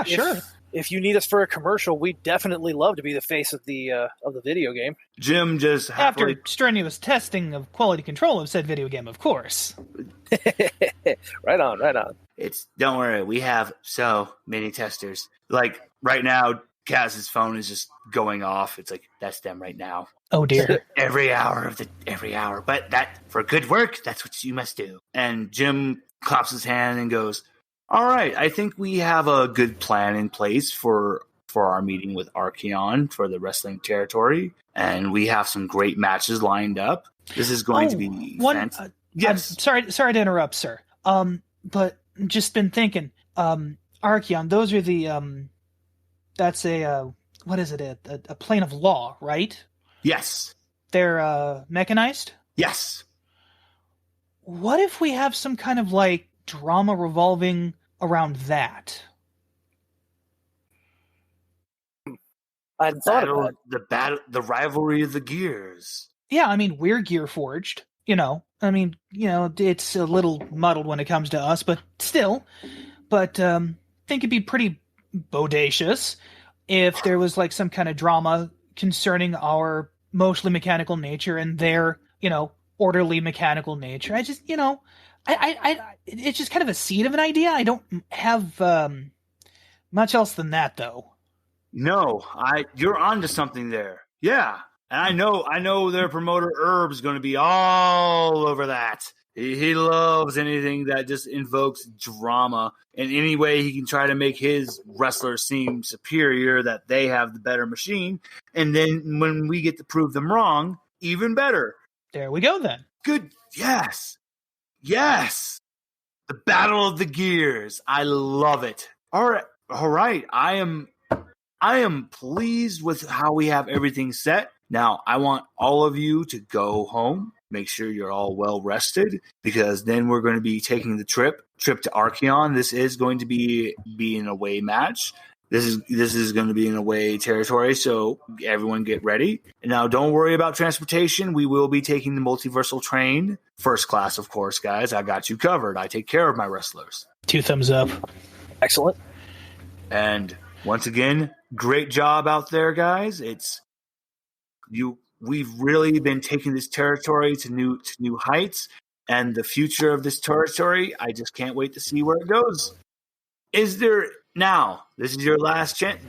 sure. If you need us for a commercial, we'd definitely love to be the face of the video game. Jim just after strenuous testing of quality control of said video game, of course. Right on. Don't worry, we have so many testers. Like right now, Kaz's phone is just going off. It's like, that's them right now. Oh dear. every hour. But that, for good work, that's what you must do. And Jim claps his hand and goes, all right, I think we have a good plan in place for our meeting with Archeon for the wrestling territory. And we have some great matches lined up. This is going to be fantastic. Yes. Sorry to interrupt, sir. But just been thinking, Archeon, those are the, that's what is it? A plane of law, right? Yes. They're, mechanized? Yes. What if we have some kind of, like, drama revolving around that? I hadn't thought about the rivalry of the gears. Yeah, I mean, we're gear forged, it's a little muddled when it comes to us, but still. But think it'd be pretty bodacious if there was like some kind of drama concerning our mostly mechanical nature and their, orderly mechanical nature. I just, it's just kind of a seed of an idea. I don't have much else than that, though. No, you're onto something there. Yeah. And I know their promoter Herb's going to be all over that. He loves anything that just invokes drama in any way he can try to make his wrestlers seem superior, that they have the better machine. And then when we get to prove them wrong, even better. There we go then. Good. Yes. The battle of the gears. I love it. All right. I am pleased with how we have everything set. Now, I want all of you to go home, make sure you're all well rested, because then we're going to be taking the trip to Archeon. This is going to be an away match. This is going to be an away territory, so everyone get ready. And now, don't worry about transportation. We will be taking the multiversal train, first class, of course, guys. I got you covered. I take care of my wrestlers. 2 thumbs up. Excellent. And once again, great job out there, guys. We've really been taking this territory to new heights, and the future of this territory, I just can't wait to see where it goes. This is your last chance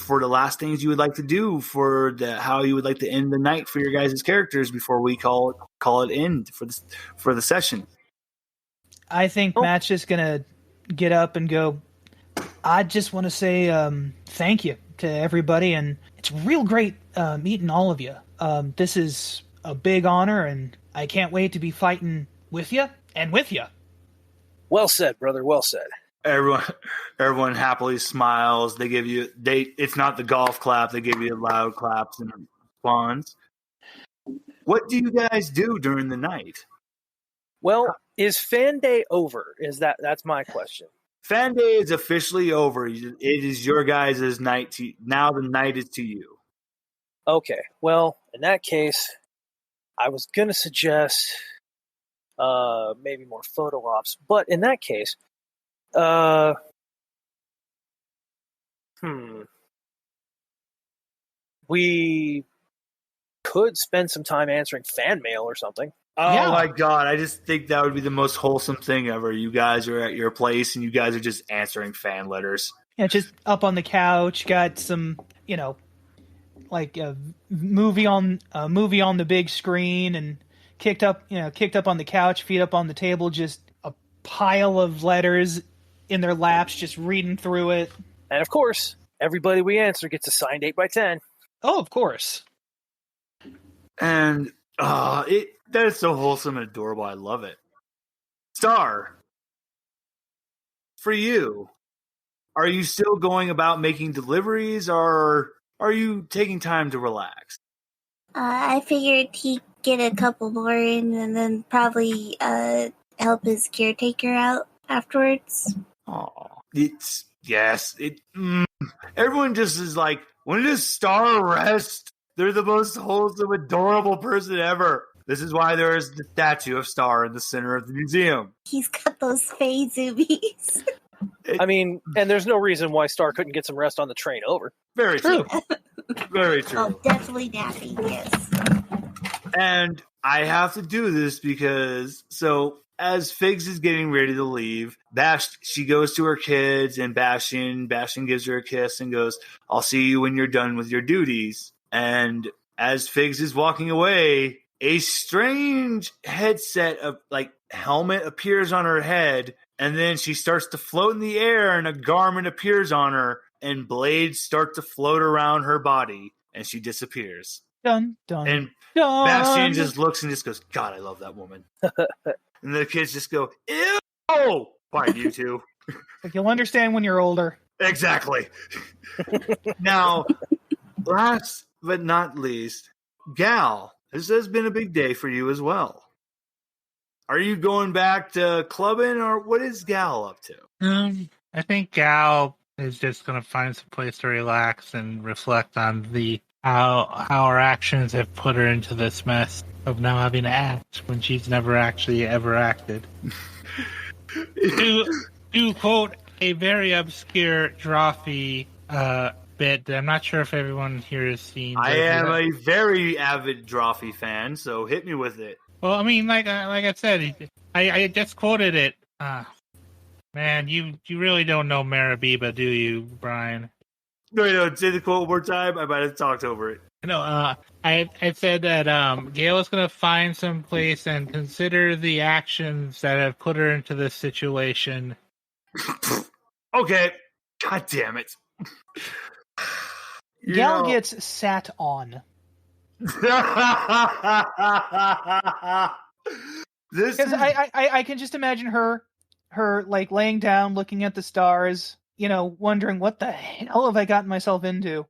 for the last things you would like to do, how you would like to end the night for your guys' characters before we call it end for the session. I think Matt's just gonna get up and go, I just want to say thank you to everybody, and it's real great meeting all of you. This is a big honor, and I can't wait to be fighting with you and with you. Well said, brother. Well said. Everyone happily smiles. They give you it's not the golf clap. They give you loud claps and response. What do you guys do during the night? Well, is Fan Day over? That's my question. Fan Day is officially over. It is your guys' night. Now the night is to you. Okay. Well, in that case, I was going to suggest maybe more photo ops. But in that case, we could spend some time answering fan mail or something. Oh yeah. My God, I just think that would be the most wholesome thing ever. You guys are at your place and you guys are just answering fan letters. Yeah, just up on the couch, got some, like a movie on the big screen, and kicked up on the couch, feet up on the table, just a pile of letters in their laps, just reading through it. And of course, everybody we answer gets a signed 8x10. Oh, of course. And that is so wholesome and adorable. I love it. Star, for you, are you still going about making deliveries, or are you taking time to relax? I figured he'd get a couple more in and then probably help his caretaker out afterwards. Oh, everyone just is like, when does Star rest? They're the most wholesome, adorable person ever. This is why there is the statue of Star in the center of the museum. He's got those fey zoomies. I mean, and there's no reason why Star couldn't get some rest on the train over. Very true. Very true. Oh, definitely napping, yes. And I have to do this because, so as Figs is getting ready to leave, she goes to her kids, and Bastion gives her a kiss and goes, "I'll see you when you're done with your duties." And as Figs is walking away, a strange headset of helmet appears on her head, and then she starts to float in the air, and a garment appears on her, and blades start to float around her body, and she disappears. Dun, dun, and dun. Bastion just looks and just goes, "God, I love that woman." And the kids just go, "Ew!" Oh, quiet, you two. Like, you'll understand when you're older. Exactly. Now, last but not least, Gal, this has been a big day for you as well. Are you going back to clubbing, or what is Gal up to? I think Gal is just going to find some place to relax and reflect on how her actions have put her into this mess of now having to act when she's never actually ever acted. to quote a very obscure Drawfee bit that I'm not sure if everyone here has seen. I am a very avid Drawfee fan, so hit me with it. Well, I mean, like I said, I just quoted it. Man, you really don't know Marabiba, do you, Brian? No, say the quote one more time. I might have talked over it. No, I said that Gail is going to find some place and consider the actions that have put her into this situation. Okay. God damn it. Gal gets sat on. Because I can just imagine her laying down, looking at the stars, wondering what the hell have I gotten myself into,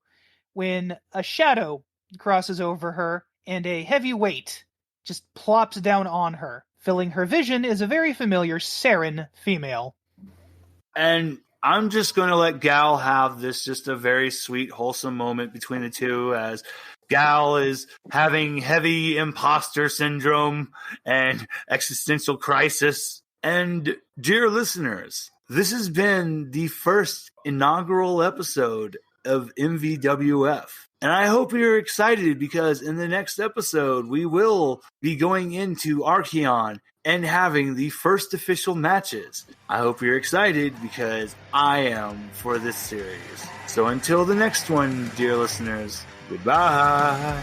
when a shadow crosses over her and a heavy weight just plops down on her. Filling her vision is a very familiar Saren female. And I'm just going to let Gal have this just a very sweet, wholesome moment between the two, as Gal is having heavy imposter syndrome and existential crisis. And dear listeners, this has been the first inaugural episode of MVWF. And I hope you're excited, because in the next episode, we will be going into Archeon and having the first official matches. I hope you're excited, because I am for this series. So until the next one, dear listeners, goodbye.